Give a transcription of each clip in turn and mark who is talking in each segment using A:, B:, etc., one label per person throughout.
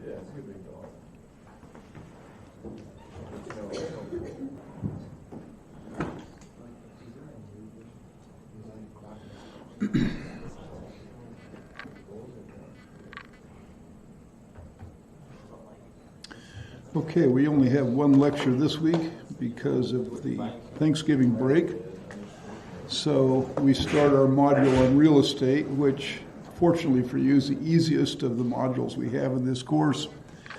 A: Yeah, it's a good big dog.
B: Okay, we only have one lecture this week because of the Thanksgiving break. So we start our module on real estate, which fortunately for you is the easiest of the modules we have in this course.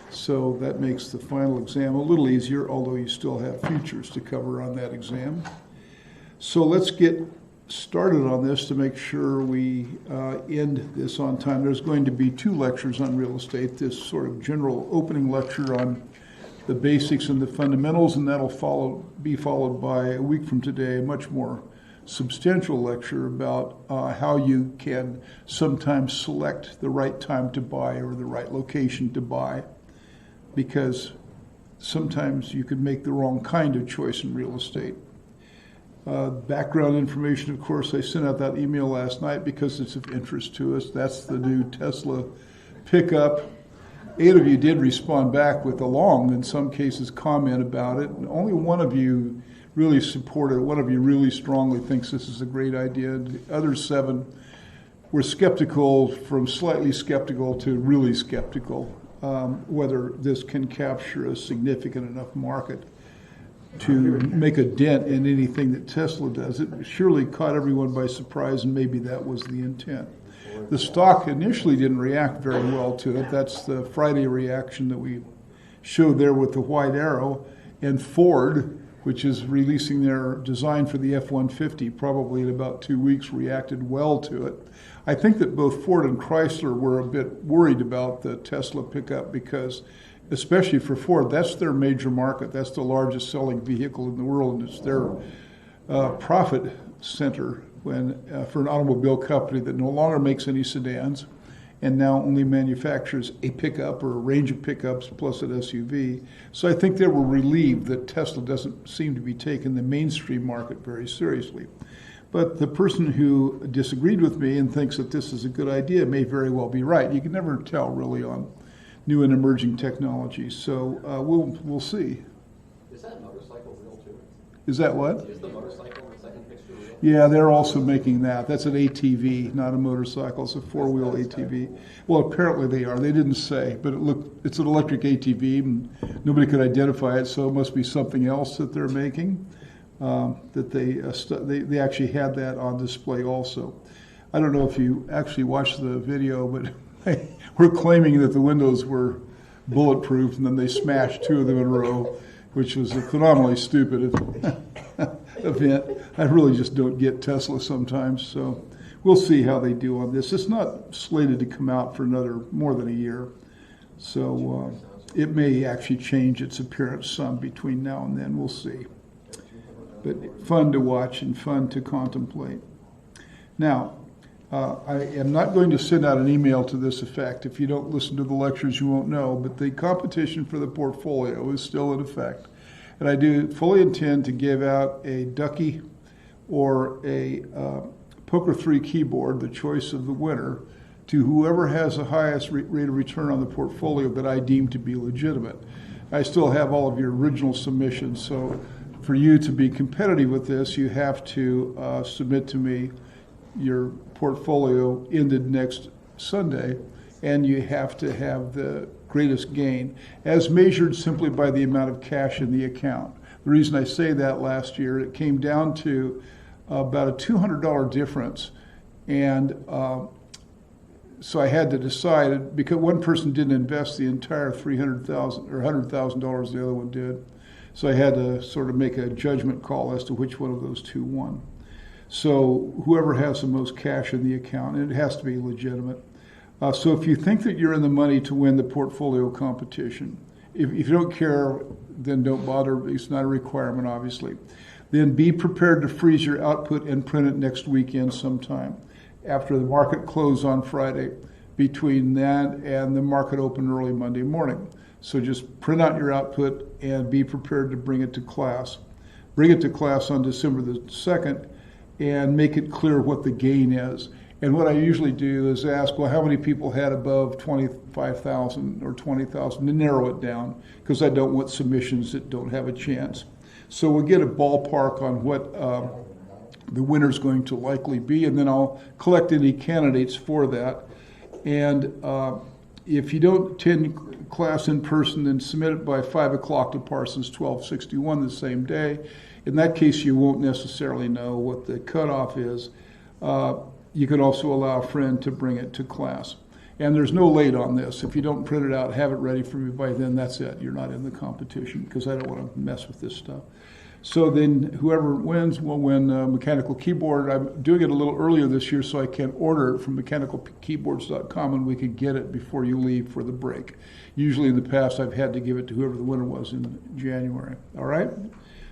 B: So that makes the final exam a little easier, although you still have futures to cover on that exam. So let's get started on this to make sure we end this on time. There's going to be 2 lectures on real estate, this sort of general opening lecture on the basics and the fundamentals, and that'll be followed by a week from today a much more substantial lecture about how you can sometimes select the right time to buy or the right location to buy, because sometimes you could make the wrong kind of choice in real estate. Background information, of course, I sent out that email last night because it's of interest to us. That's the new Tesla pickup. 8 of you did respond back with a long, in some cases, comment about it. And only one of you really supported it. One of you really strongly thinks this is a great idea. The other 7 were skeptical, from slightly skeptical to really skeptical, whether this can capture a significant enough market to make a dent in anything that Tesla does. It surely caught everyone by surprise, and maybe that was the intent. The stock initially didn't react very well to it. That's the Friday reaction that we showed there with the white arrow. And Ford, which is releasing their design for the F-150, probably in about 2 weeks, reacted well to it. I think that both Ford and Chrysler were a bit worried about the Tesla pickup because, especially for Ford, that's their major market. That's the largest selling vehicle in the world, and it's their profit center for an automobile company that no longer makes any sedans and now only manufactures a pickup or a range of pickups plus an SUV. So I think they were relieved that Tesla doesn't seem to be taking the mainstream market very seriously. But the person who disagreed with me and thinks that this is a good idea may very well be right. You can never tell really on new and emerging technologies. So we'll see.
A: Is that motorcycle real too?
B: Is that what?
A: Is the motorcycle the second picture real?
B: Yeah, they're also making that. That's an ATV, not a motorcycle. It's a 4-wheel ATV. Well, apparently they are. They didn't say, but it's an electric ATV, and nobody could identify it, so it must be something else that they're making. That they actually had that on display also. I don't know if you actually watched the video, but we're claiming that the windows were bulletproof, and then they smashed 2 of them in a row, which was a phenomenally stupid event. I really just don't get Tesla sometimes, so we'll see how they do on this. It's not slated to come out for more than a year, so it may actually change its appearance some between now and then. We'll see. But fun to watch and fun to contemplate. Now, I am not going to send out an email to this effect. If you don't listen to the lectures, you won't know, but the competition for the portfolio is still in effect. And I do fully intend to give out a Ducky or a Poker 3 keyboard, the choice of the winner, to whoever has the highest rate of return on the portfolio that I deem to be legitimate. I still have all of your original submissions, so for you to be competitive with this, you have to submit to me your portfolio ended next Sunday, and you have to have the greatest gain, as measured simply by the amount of cash in the account. The reason I say that, last year, it came down to about a $200 difference, and so I had to decide, because one person didn't invest the entire $300,000 or $100,000, the other one did. So I had to sort of make a judgment call as to which one of those 2 won. So whoever has the most cash in the account, and it has to be legitimate. So if you think that you're in the money to win the portfolio competition, if you don't care, then don't bother. It's not a requirement, obviously. Then be prepared to freeze your output and print it next weekend sometime after the market close on Friday, between that and the market open early Monday morning. So just print out your output and be prepared to bring it to class. Bring it to class on December the 2nd and make it clear what the gain is. And what I usually do is ask, well, how many people had above 25,000 or 20,000 to narrow it down, because I don't want submissions that don't have a chance. So we'll get a ballpark on what the winner's going to likely be, and then I'll collect any candidates for that. And if you don't attend class in person, then submit it by 5 o'clock to Parsons 1261 the same day. In that case, you won't necessarily know what the cutoff is. You can also allow a friend to bring it to class. And there's no late on this. If you don't print it out, have it ready for me by then, that's it. You're not in the competition, because I don't want to mess with this stuff. So then whoever wins will win a mechanical keyboard. I'm doing it a little earlier this year so I can order it from mechanicalkeyboards.com, and we can get it before you leave for the break. Usually in the past, I've had to give it to whoever the winner was in January. All right?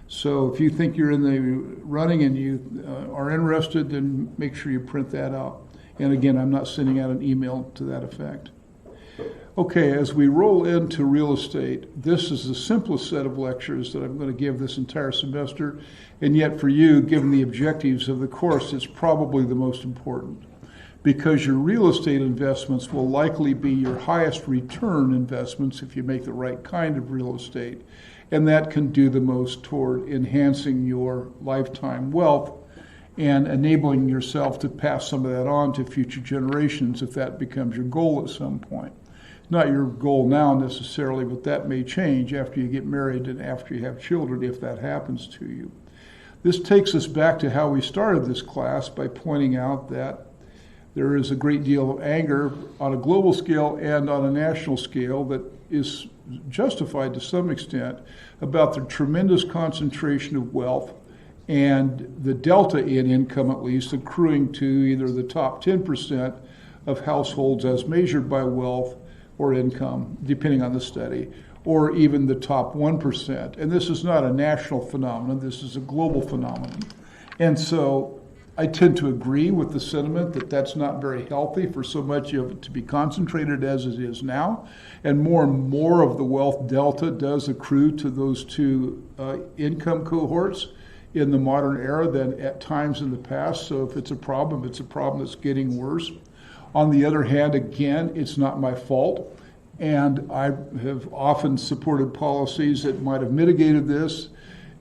B: So if you think you're in the running and you are interested, then make sure you print that out. And again, I'm not sending out an email to that effect. Okay, as we roll into real estate, this is the simplest set of lectures that I'm going to give this entire semester. And yet for you, given the objectives of the course, it's probably the most important, because your real estate investments will likely be your highest return investments if you make the right kind of real estate. And that can do the most toward enhancing your lifetime wealth and enabling yourself to pass some of that on to future generations if that becomes your goal at some point. Not your goal now necessarily, but that may change after you get married and after you have children, if that happens to you. This takes us back to how we started this class by pointing out that there is a great deal of anger on a global scale and on a national scale that is justified to some extent about the tremendous concentration of wealth and the delta in income, at least, accruing to either the top 10% of households as measured by wealth or income, depending on the study, or even the top 1%. And this is not a national phenomenon, this is a global phenomenon. And so I tend to agree with the sentiment that that's not very healthy for so much of it to be concentrated as it is now. And more of the wealth delta does accrue to those two income cohorts in the modern era than at times in the past. So if it's a problem that's getting worse. On the other hand, again, it's not my fault. And I have often supported policies that might have mitigated this.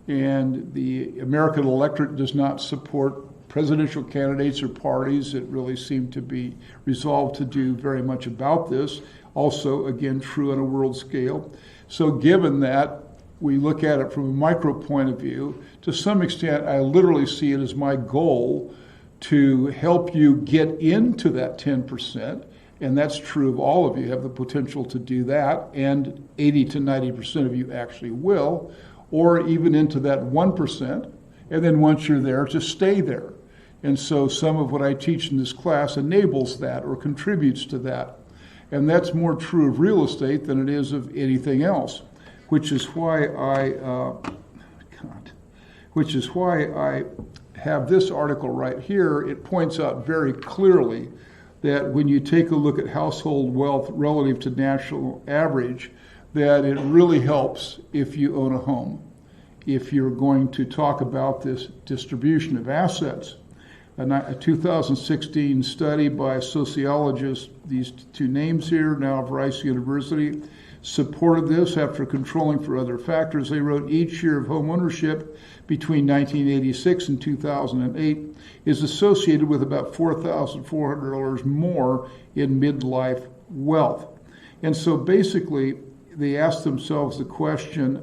B: And the American electorate does not support presidential candidates or parties that really seem to be resolved to do very much about this. Also, again, true on a world scale. So given that, we look at it from a micro point of view. To some extent, I literally see it as my goal to help you get into that 10%, and that's true of all of you have the potential to do that, and 80 to 90% of you actually will, or even into that 1%, and then once you're there, just stay there. And so some of what I teach in this class enables that or contributes to that. And that's more true of real estate than it is of anything else, which is why I have this article right here. It points out very clearly that when you take a look at household wealth relative to national average, that it really helps if you own a home. If you're going to talk about this distribution of assets, a 2016 study by sociologists, these two names here, now of Rice University, supported this after controlling for other factors. They wrote each year of home ownership between 1986 and 2008 is associated with about $4,400 more in midlife wealth. And so basically, they asked themselves the question,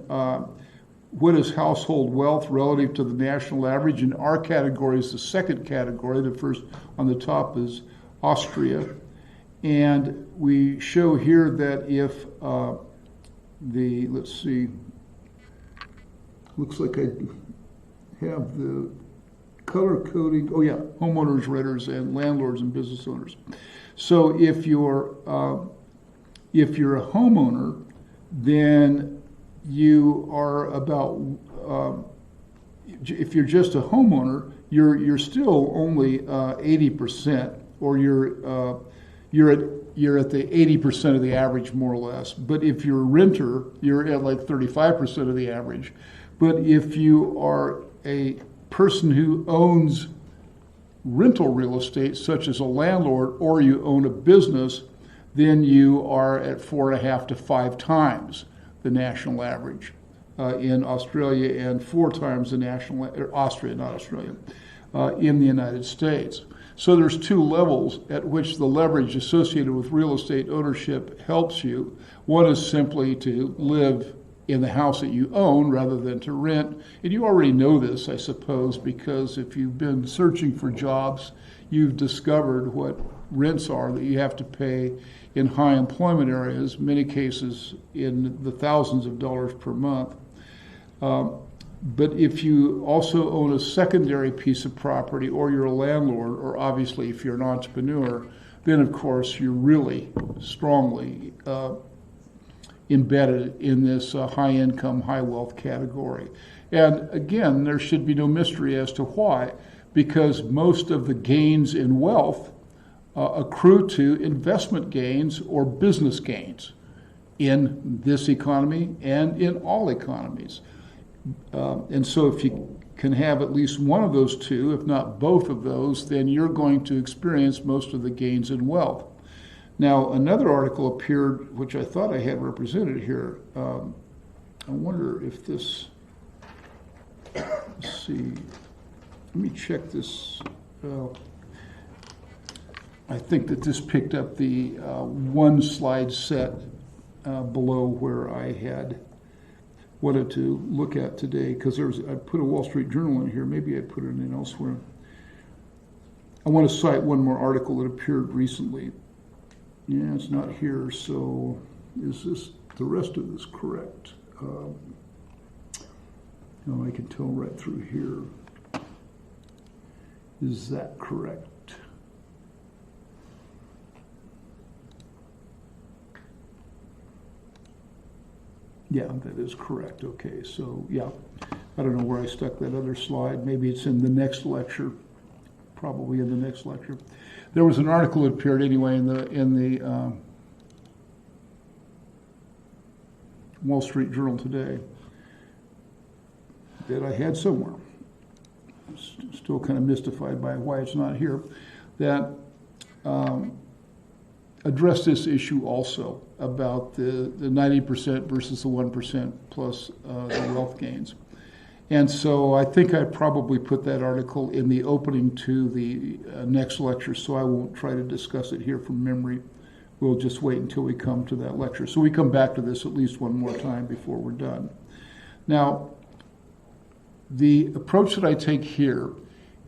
B: what is household wealth relative to the national average? And our category is the second category. The first on the top is Austria. And we show here that if let's see, looks like I have the color coding. Oh yeah, homeowners, renters, and landlords and business owners. So if you're a homeowner, then you are about, if you're just a homeowner, you're still only 80%, or you're at the 80% of the average, more or less. But if you're a renter, you're at like 35% of the average. But if you are a person who owns rental real estate, such as a landlord, or you own a business, then you are at 4.5 to 5 times the national average in Australia, and 4 times the national, Austria, not Australia, in the United States. So there's 2 levels at which the leverage associated with real estate ownership helps you. One is simply to live in the house that you own rather than to rent. And you already know this, I suppose, because if you've been searching for jobs, you've discovered what rents are that you have to pay in high employment areas, many cases in the thousands of dollars per month. But if you also own a secondary piece of property, or you're a landlord, or obviously if you're an entrepreneur, then of course you're really strongly embedded in this high income, high wealth category. And again, there should be no mystery as to why, because most of the gains in wealth accrue to investment gains or business gains in this economy and in all economies. And so if you can have at least one of those 2, if not both of those, then you're going to experience most of the gains in wealth. Now, another article appeared, which I thought I had represented here. I wonder if this, let's see, let me check this. I think that this picked up the 1 slide set below where I had wanted to look at today, because I put a Wall Street Journal in here. Maybe I put it in elsewhere. I want to cite one more article that appeared recently. Yeah, it's not here, so is this the rest of this correct? No, I can tell right through here. Is that correct? Yeah, that is correct. Okay, so yeah, I don't know where I stuck that other slide. Maybe it's in the next lecture. Probably in the next lecture. There was an article that appeared anyway in the Wall Street Journal today that I had somewhere. Still kind of mystified by why it's not here. That addressed this issue also about the 90% versus the 1% plus the wealth gains. And so I think I probably put that article in the opening to the next lecture, so I won't try to discuss it here from memory. We'll just wait until we come to that lecture. So we come back to this at least one more time before we're done. Now, the approach that I take here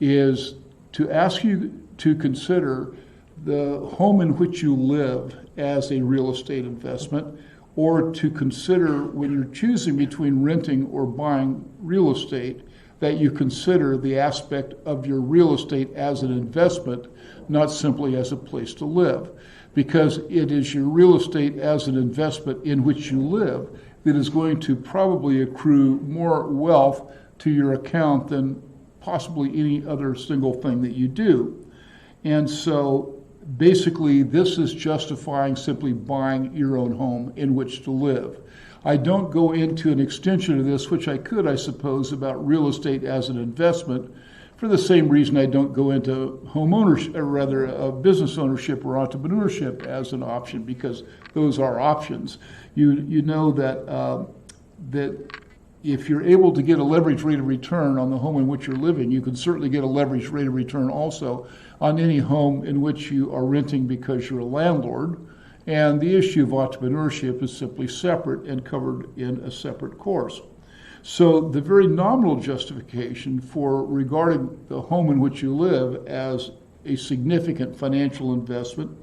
B: is to ask you to consider the home in which you live as a real estate investment, or to consider when you're choosing between renting or buying real estate, that you consider the aspect of your real estate as an investment, not simply as a place to live. Because it is your real estate as an investment in which you live that is going to probably accrue more wealth to your account than possibly any other single thing that you do. And so basically, this is justifying simply buying your own home in which to live. I don't go into an extension of this, which I could, I suppose, about real estate as an investment, for the same reason I don't go into home ownership, or rather business ownership or entrepreneurship as an option, because those are options. You know that if you're able to get a leverage rate of return on the home in which you're living, you can certainly get a leverage rate of return also on any home in which you are renting because you're a landlord. And the issue of entrepreneurship is simply separate and covered in a separate course. So the very nominal justification for regarding the home in which you live as a significant financial investment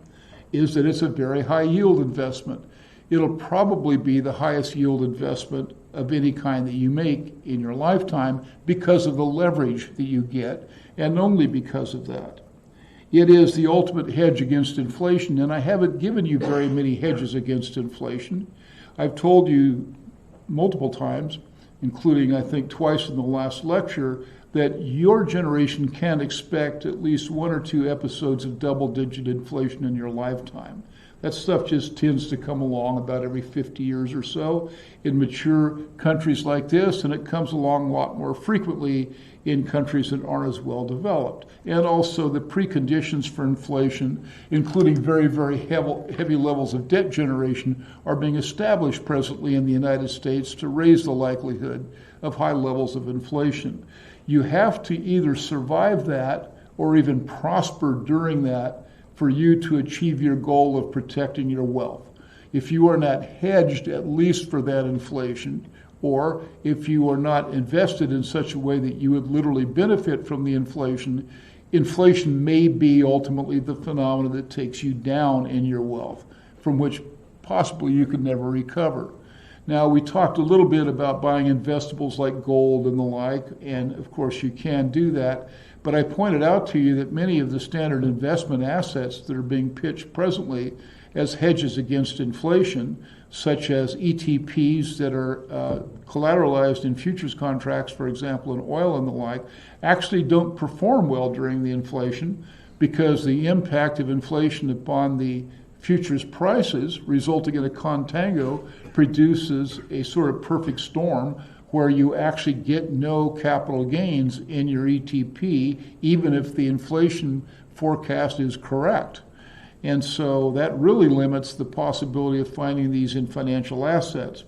B: is that it's a very high yield investment. It'll probably be the highest yield investment of any kind that you make in your lifetime because of the leverage that you get, and only because of that. It is the ultimate hedge against inflation, and I haven't given you very many hedges against inflation. I've told you multiple times, including I think twice in the last lecture, that your generation can expect at least 1 or 2 episodes of double-digit inflation in your lifetime. That stuff just tends to come along about every 50 years or so in mature countries like this, and it comes along a lot more frequently in countries that aren't as well developed. And also the preconditions for inflation, including very, very heavy levels of debt generation, are being established presently in the United States to raise the likelihood of high levels of inflation. You have to either survive that or even prosper during that for you to achieve your goal of protecting your wealth. If you are not hedged, at least for that inflation, or if you are not invested in such a way that you would literally benefit from the inflation, inflation may be ultimately the phenomenon that takes you down in your wealth, from which possibly you could never recover. Now, we talked a little bit about buying investables like gold and the like, and of course you can do that. But I pointed out to you that many of the standard investment assets that are being pitched presently as hedges against inflation, such as ETPs that are collateralized in futures contracts, for example, in oil and the like, actually don't perform well during the inflation because the impact of inflation upon the futures prices, resulting in a contango, produces a sort of perfect storm where you actually get no capital gains in your ETP, even if the inflation forecast is correct. And so that really limits the possibility of finding these in financial assets.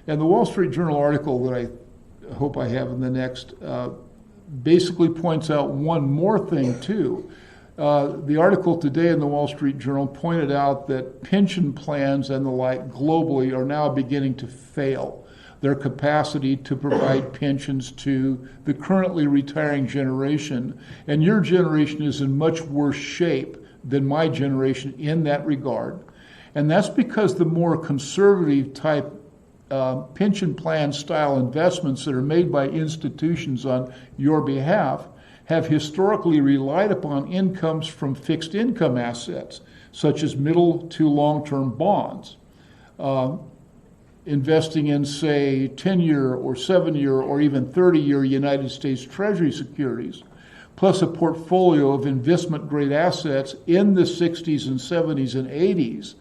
B: And the Wall Street Journal article that I hope I have in the next basically points out one more thing too. The article today in the Wall Street Journal pointed out that pension plans and the like globally are now beginning to fail. Their capacity to provide pensions to the currently retiring generation. And your generation is in much worse shape than my generation in that regard. And that's because the more conservative type pension plan style investments that are made by institutions on your behalf have historically relied upon incomes from fixed income assets, such as middle to long-term bonds. Investing in, say, 10-year or 7-year or even 30-year United States Treasury securities, plus a portfolio of investment-grade assets in the 60s and 70s and 80s,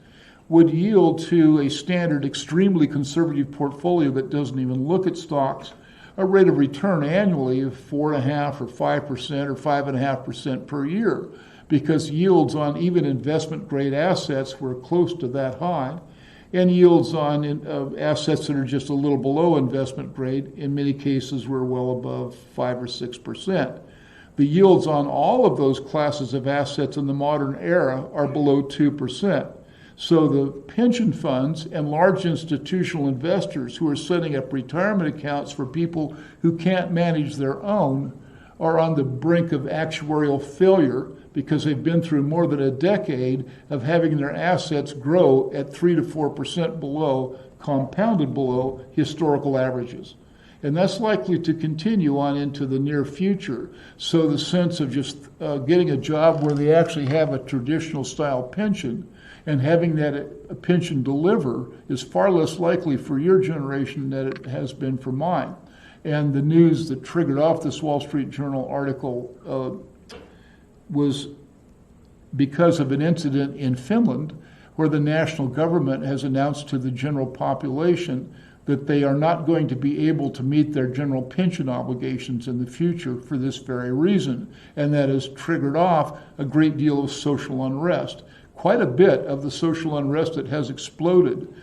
B: would yield to a standard extremely conservative portfolio that doesn't even look at stocks a rate of return annually of 4.5% or 5% or 5.5% per year, because yields on even investment-grade assets were close to that high, and yields on assets that are just a little below investment grade, in many cases, were well above 5 or 6%. The yields on all of those classes of assets in the modern era are below 2%. So the pension funds and large institutional investors who are setting up retirement accounts for people who can't manage their own are on the brink of actuarial failure because they've been through more than a decade of having their assets grow at 3 to 4% below, compounded below historical averages. And that's likely to continue on into the near future. So the sense of just getting a job where they actually have a traditional style pension and having that pension deliver is far less likely for your generation than it has been for mine. And the news that triggered off this Wall Street Journal article was because of an incident in Finland where the national government has announced to the general population that they are not going to be able to meet their general pension obligations in the future for this very reason. And that has triggered off a great deal of social unrest. Quite a bit of the social unrest that has exploded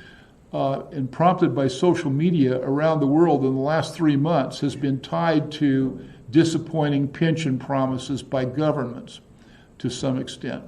B: and prompted by social media around the world in the last 3 months has been tied to disappointing pension promises by governments to some extent.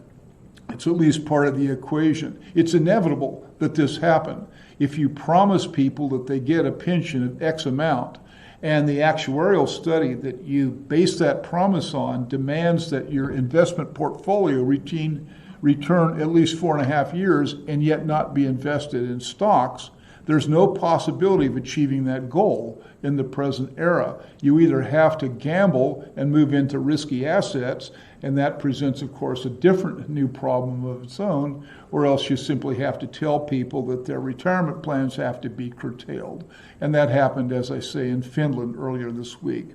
B: It's at least part of the equation. It's inevitable that this happen. If you promise people that they get a pension of X amount, and the actuarial study that you base that promise on demands that your investment portfolio return at least 4.5 years and yet not be invested in stocks, there's no possibility of achieving that goal in the present era. You either have to gamble and move into risky assets, and that presents, of course, a different new problem of its own, or else you simply have to tell people that their retirement plans have to be curtailed. And that happened, as I say, in Finland earlier this week.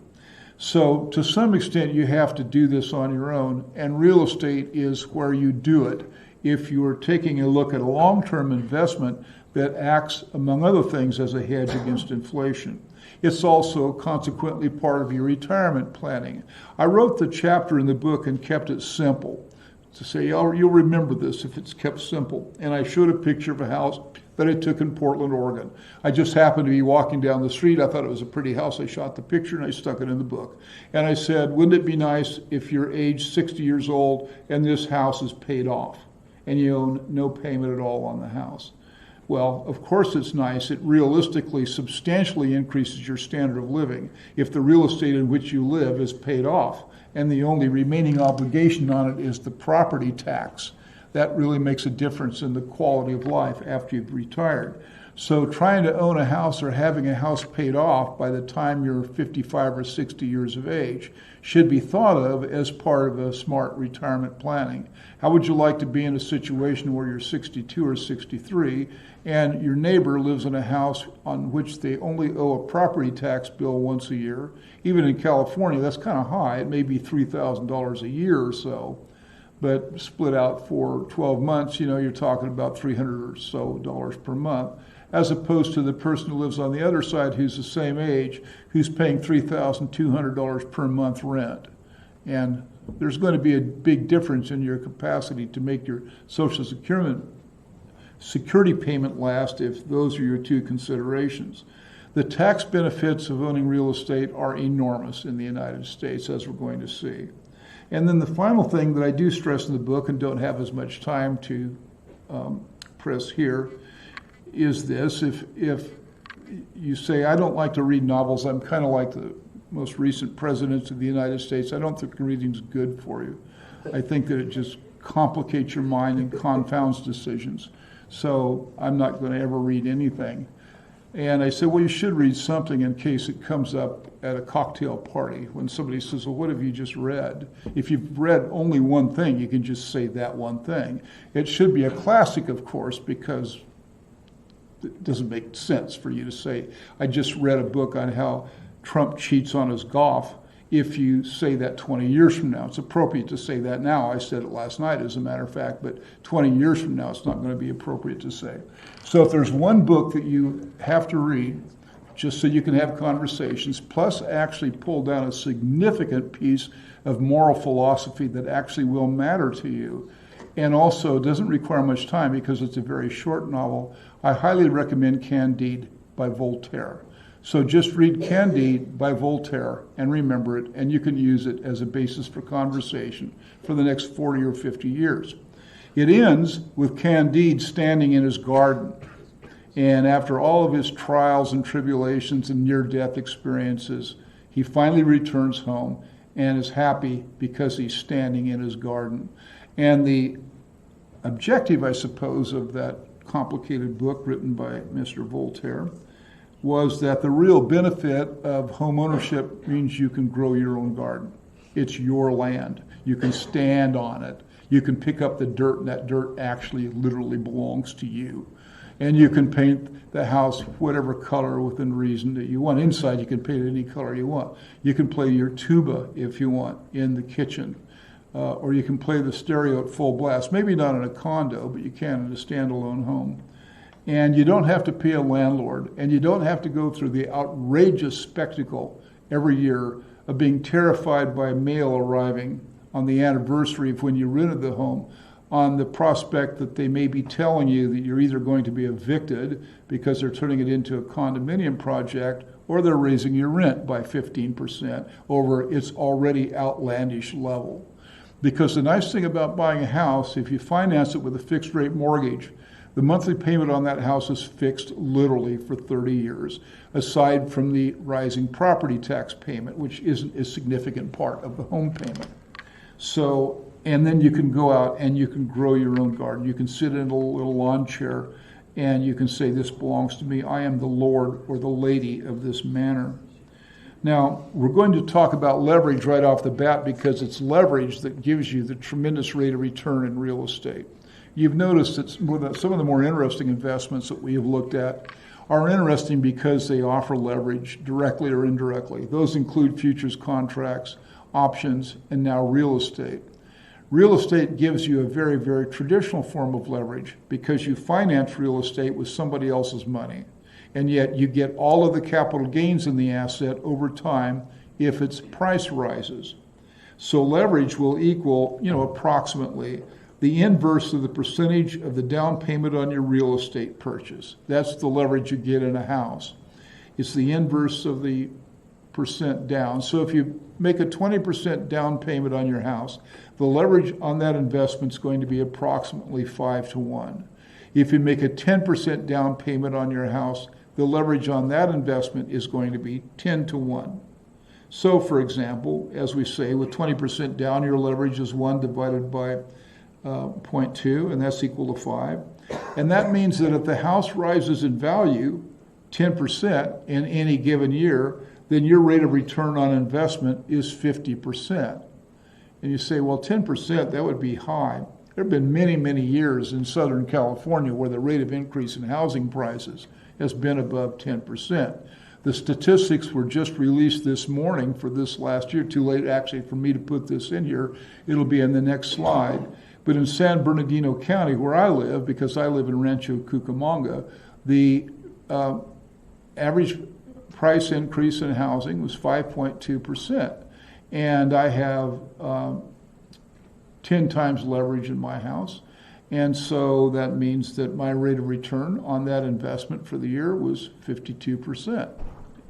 B: So to some extent, you have to do this on your own, and real estate is where you do it. if you are taking a look at a long-term investment that acts, among other things, as a hedge against inflation. It's also consequently part of your retirement planning. I wrote the chapter in the book and kept it simple to say, you'll remember this if it's kept simple. And I showed a picture of a house that I took in Portland, Oregon. I just happened to be walking down the street. I thought it was a pretty house. I shot the picture and I stuck it in the book. And I said, wouldn't it be nice if you're age 60 years old and this house is paid off and you own no payment at all on the house? Well, of course it's nice. It realistically substantially increases your standard of living if the real estate in which you live is paid off and the only remaining obligation on it is the property tax. That really makes a difference in the quality of life after you've retired. So trying to own a house or having a house paid off by the time you're 55 or 60 years of age should be thought of as part of a smart retirement planning. How would you like to be in a situation where you're 62 or 63 and your neighbor lives in a house on which they only owe a property tax bill once a year? Even in California, that's kind of high. It may be $3,000 a year or so. But split out for 12 months, you're talking about $300 or so per month, as opposed to the person who lives on the other side who's the same age, who's paying $3,200 per month rent. And there's going to be a big difference in your capacity to make your Social Security payment last if those are your two considerations. The tax benefits of owning real estate are enormous in the United States, as we're going to see. And then the final thing that I do stress in the book and don't have as much time to press here is this. If you say, I don't like to read novels, I'm kind of like the most recent presidents of the United States, I don't think reading's good for you. I think that it just complicates your mind and confounds decisions. So I'm not going to ever read anything. And I said, well, you should read something in case it comes up at a cocktail party when somebody says, well, what have you just read? If you've read only one thing, you can just say that one thing. It should be a classic, of course, because it doesn't make sense for you to say, I just read a book on how Trump cheats on his golf. If you say that 20 years from now, it's appropriate to say that now. I said it last night, as a matter of fact, but 20 years from now, it's not going to be appropriate to say. So if there's one book that you have to read, just so you can have conversations, plus actually pull down a significant piece of moral philosophy that actually will matter to you, and also doesn't require much time because it's a very short novel, I highly recommend Candide by Voltaire. So just read Candide by Voltaire and remember it, and you can use it as a basis for conversation for the next 40 or 50 years. It ends with Candide standing in his garden, and after all of his trials and tribulations and near-death experiences, he finally returns home and is happy because he's standing in his garden. And the objective, I suppose, of that complicated book written by Mr. Voltaire was that the real benefit of home ownership means you can grow your own garden. It's your land. You can stand on it. You can pick up the dirt, and that dirt actually literally belongs to you. And you can paint the house whatever color within reason that you want. Inside, you can paint it any color you want. You can play your tuba, if you want, in the kitchen. Or you can play the stereo at full blast. Maybe not in a condo, but you can in a standalone home. And you don't have to pay a landlord, and you don't have to go through the outrageous spectacle every year of being terrified by mail arriving on the anniversary of when you rented the home, on the prospect that they may be telling you that you're either going to be evicted because they're turning it into a condominium project, or they're raising your rent by 15% over its already outlandish level. Because the nice thing about buying a house, if you finance it with a fixed rate mortgage, the monthly payment on that house is fixed literally for 30 years, aside from the rising property tax payment, which isn't a significant part of the home payment. So, and then you can go out and you can grow your own garden. You can sit in a little lawn chair and you can say, this belongs to me. I am the Lord or the lady of this manor. Now, we're going to talk about leverage right off the bat because it's leverage that gives you the tremendous rate of return in real estate. You've noticed that some of the more interesting investments that we have looked at are interesting because they offer leverage directly or indirectly. Those include futures contracts, options, and now real estate. Real estate gives you a very, very traditional form of leverage because you finance real estate with somebody else's money. And yet you get all of the capital gains in the asset over time if its price rises. So leverage will equal, approximately the inverse of the percentage of the down payment on your real estate purchase. That's the leverage you get in a house. It's the inverse of the percent down. So if you make a 20% down payment on your house, the leverage on that investment is going to be approximately 5-to-1. If you make a 10% down payment on your house, the leverage on that investment is going to be 10-to-1. So, for example, as we say, with 20% down, your leverage is 1 divided by 0.2, and that's equal to 5. And that means that if the house rises in value 10% in any given year, then your rate of return on investment is 50%. And you say, well, 10%, that would be high. There have been many, many years in Southern California where the rate of increase in housing prices has been above 10%. The statistics were just released this morning for this last year. Too late, actually, for me to put this in here. It'll be in the next slide. But in San Bernardino County, where I live, because I live in Rancho Cucamonga, the average price increase in housing was 5.2%. And I have 10 times leverage in my house. And so that means that my rate of return on that investment for the year was 52%.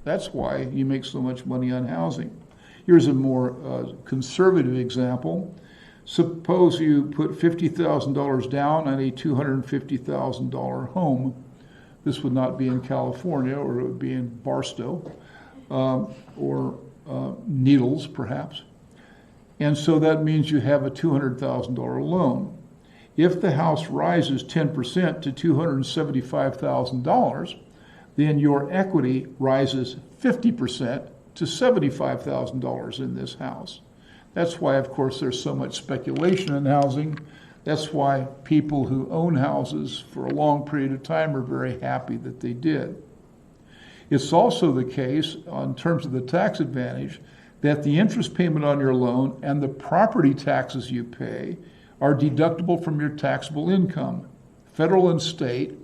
B: That's why you make so much money on housing. Here's a more conservative example. Suppose you put $50,000 down on a $250,000 home. This would not be in California, or it would be in Barstow, or Needles, perhaps. And so that means you have a $200,000 loan. If the house rises 10% to $275,000, then your equity rises 50% to $75,000 in this house. That's why, of course, there's so much speculation in housing. That's why people who own houses for a long period of time are very happy that they did. It's also the case, in terms of the tax advantage, that the interest payment on your loan and the property taxes you pay are deductible from your taxable income, federal and state,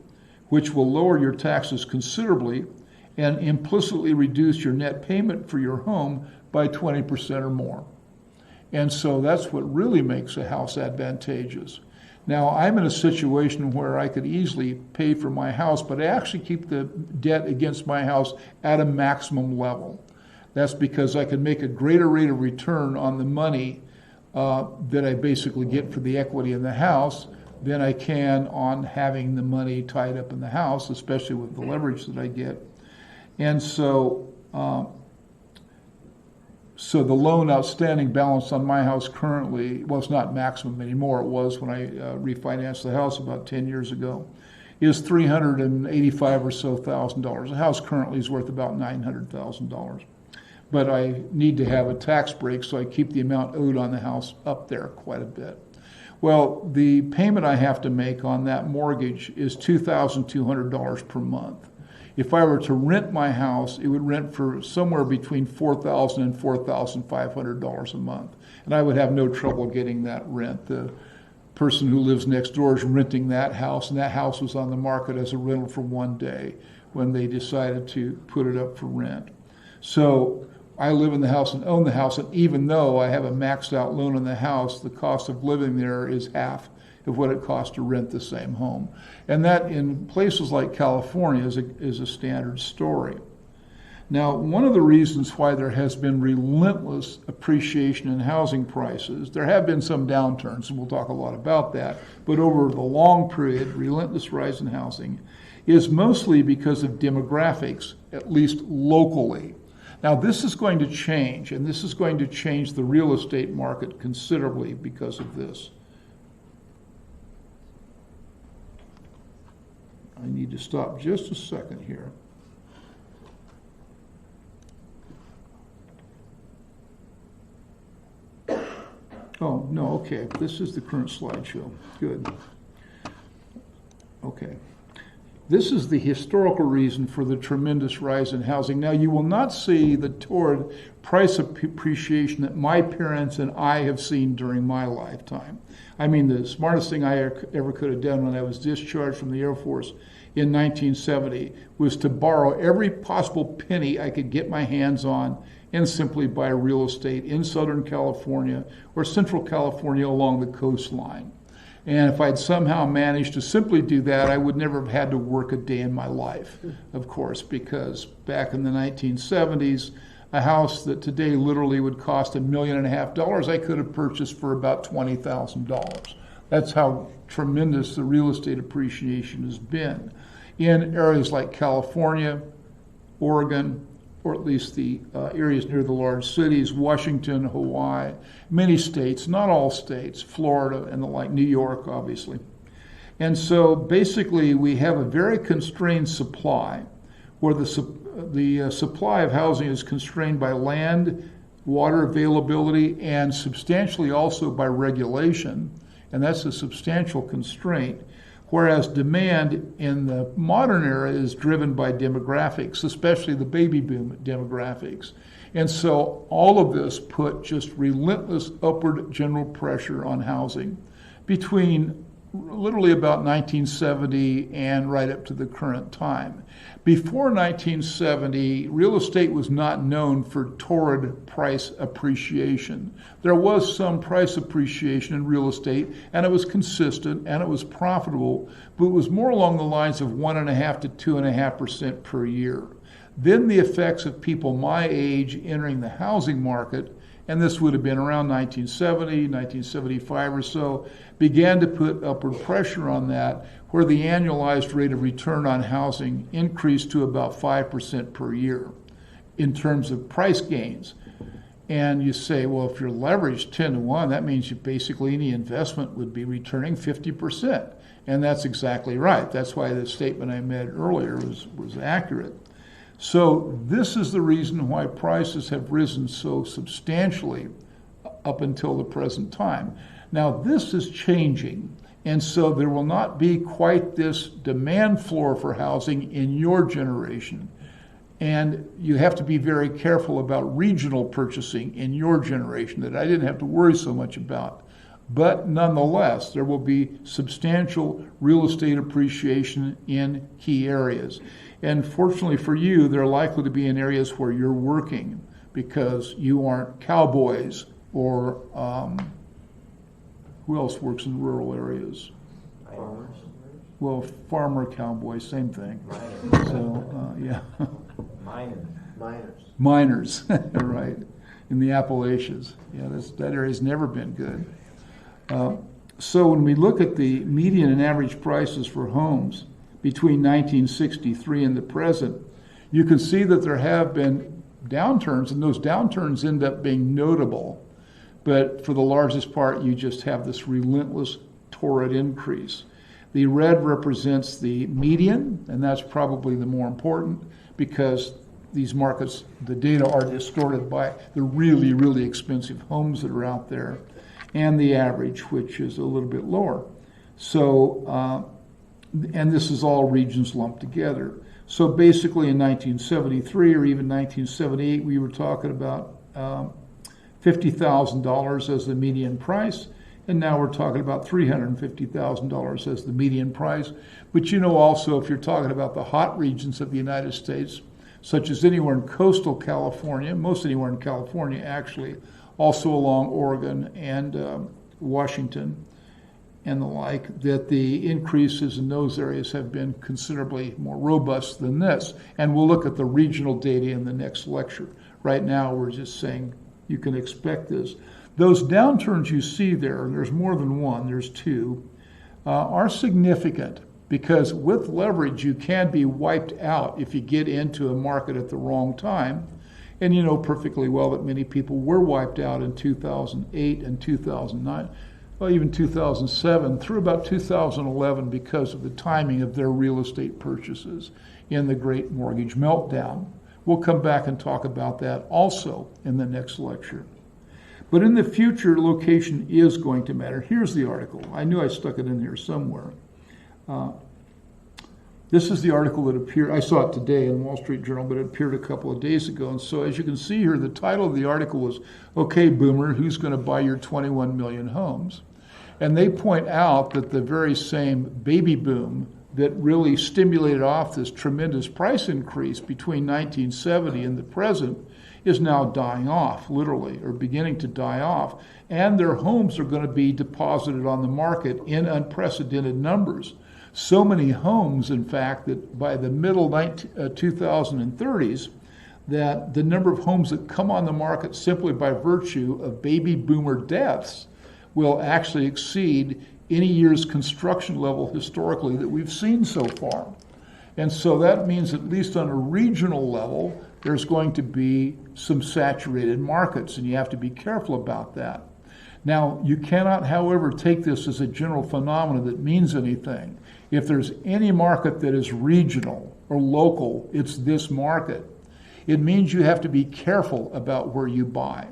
B: which will lower your taxes considerably and implicitly reduce your net payment for your home by 20% or more. And so that's what really makes a house advantageous. Now, I'm in a situation where I could easily pay for my house, but I actually keep the debt against my house at a maximum level. That's because I can make a greater rate of return on the money that I basically get for the equity in the house than I can on having the money tied up in the house, especially with the leverage that I get. And so the loan outstanding balance on my house currently, well, it's not maximum anymore. It was when I refinanced the house about 10 years ago, is $385,000 or so. The house currently is worth about $900,000. But I need to have a tax break, so I keep the amount owed on the house up there quite a bit. Well, the payment I have to make on that mortgage is $2,200 per month. If I were to rent my house, it would rent for somewhere between $4,000 and $4,500 a month. And I would have no trouble getting that rent. The person who lives next door is renting that house, and that house was on the market as a rental for one day when they decided to put it up for rent. So I live in the house and own the house, and even though I have a maxed out loan on the house, the cost of living there is half of what it costs to rent the same home. And that in places like California is a standard story. Now, one of the reasons why there has been relentless appreciation in housing prices, there have been some downturns, and we'll talk a lot about that, but over the long period, relentless rise in housing is mostly because of demographics, at least locally. Now, this is going to change, and this is going to change the real estate market considerably because of this. I need to stop just a second here. Oh, no, okay. This is the current slideshow. Good. Okay. this is the historical reason for the tremendous rise in housing. Now, you will not see the torrid price appreciation that my parents and I have seen during my lifetime. I mean, the smartest thing I ever could have done when I was discharged from the Air Force in 1970 was to borrow every possible penny I could get my hands on and simply buy real estate in Southern California or Central California along the coastline. And if I'd somehow managed to simply do that, I would never have had to work a day in my life, of course, because back in the 1970s, a house that today literally would cost $1.5 million, I could have purchased for about $20,000. That's how tremendous the real estate appreciation has been in areas like California, Oregon, or at least the areas near the large cities, Washington, Hawaii, many states, not all states, Florida and the like, New York, obviously. And so basically we have a very constrained supply where the supply of housing is constrained by land, water availability, and substantially also by regulation, and that's a substantial constraint. Whereas demand in the modern era is driven by demographics, especially the baby boom demographics. And so all of this put just relentless upward general pressure on housing between literally about 1970 and right up to the current time. Before 1970, real estate was not known for torrid price appreciation. There was some price appreciation in real estate, and it was consistent, and it was profitable, but it was more along the lines of 1.5% to 2.5% per year. Then the effects of people my age entering the housing market, and this would have been around 1970, 1975 or so, began to put upward pressure on that, where the annualized rate of return on housing increased to about 5% per year in terms of price gains. And you say, well, if you're leveraged 10 to 1, that means you basically any investment would be returning 50%. And that's exactly right. That's why the statement I made earlier was accurate. So this is the reason why prices have risen so substantially up until the present time. Now this is changing, and so there will not be quite this demand floor for housing in your generation. And you have to be very careful about regional purchasing in your generation that I didn't have to worry so much about. But nonetheless, there will be substantial real estate appreciation in key areas. And fortunately for you, they're likely to be in areas where you're working because you aren't cowboys or who else works in rural areas?
C: Farmers.
B: Well, farmer, cowboy, same thing.
C: Miners.
B: So, yeah.
C: Miners.
B: Right, in the Appalachians. Yeah, that area's never been good. So when we look at the median and average prices for homes between 1963 and the present, you can see that there have been downturns, and those downturns end up being notable. But for the largest part, you just have this relentless, torrid increase. The red represents the median, and that's probably the more important because these markets, the data are distorted by the really, really expensive homes that are out there, and the average, which is a little bit lower. So, and this is all regions lumped together. So basically in 1973 or even 1978, we were talking about $50,000 as the median price, and now we're talking about $350,000 as the median price. But you know also, if you're talking about the hot regions of the United States, such as anywhere in coastal California, most anywhere in California actually, also along Oregon and Washington and the like, that the increases in those areas have been considerably more robust than this. And we'll look at the regional data in the next lecture. Right now, we're just saying you can expect this. Those downturns you see there, and there's more than one, there's two, are significant because with leverage, you can be wiped out if you get into a market at the wrong time. And you know perfectly well that many people were wiped out in 2008 and 2009, well, even 2007, through about 2011 because of the timing of their real estate purchases in the Great Mortgage Meltdown. We'll come back and talk about that also in the next lecture. But in the future, location is going to matter. Here's the article. I knew I stuck it in here somewhere. This is the article that appeared, I saw it today in Wall Street Journal, but it appeared a couple of days ago. And so as you can see here, the title of the article was, "Okay, Boomer, who's going to buy your 21 million homes?" And they point out that the very same baby boom that really stimulated off this tremendous price increase between 1970 and the present is now dying off, literally, or beginning to die off. And their homes are going to be deposited on the market in unprecedented numbers. So many homes, in fact, that by the middle 2030s, that the number of homes that come on the market simply by virtue of baby boomer deaths will actually exceed any year's construction level historically that we've seen so far. And so that means, at least on a regional level, there's going to be some saturated markets, and you have to be careful about that. Now, you cannot, however, take this as a general phenomenon that means anything. If there's any market that is regional or local, it's this market. It means you have to be careful about where you buy.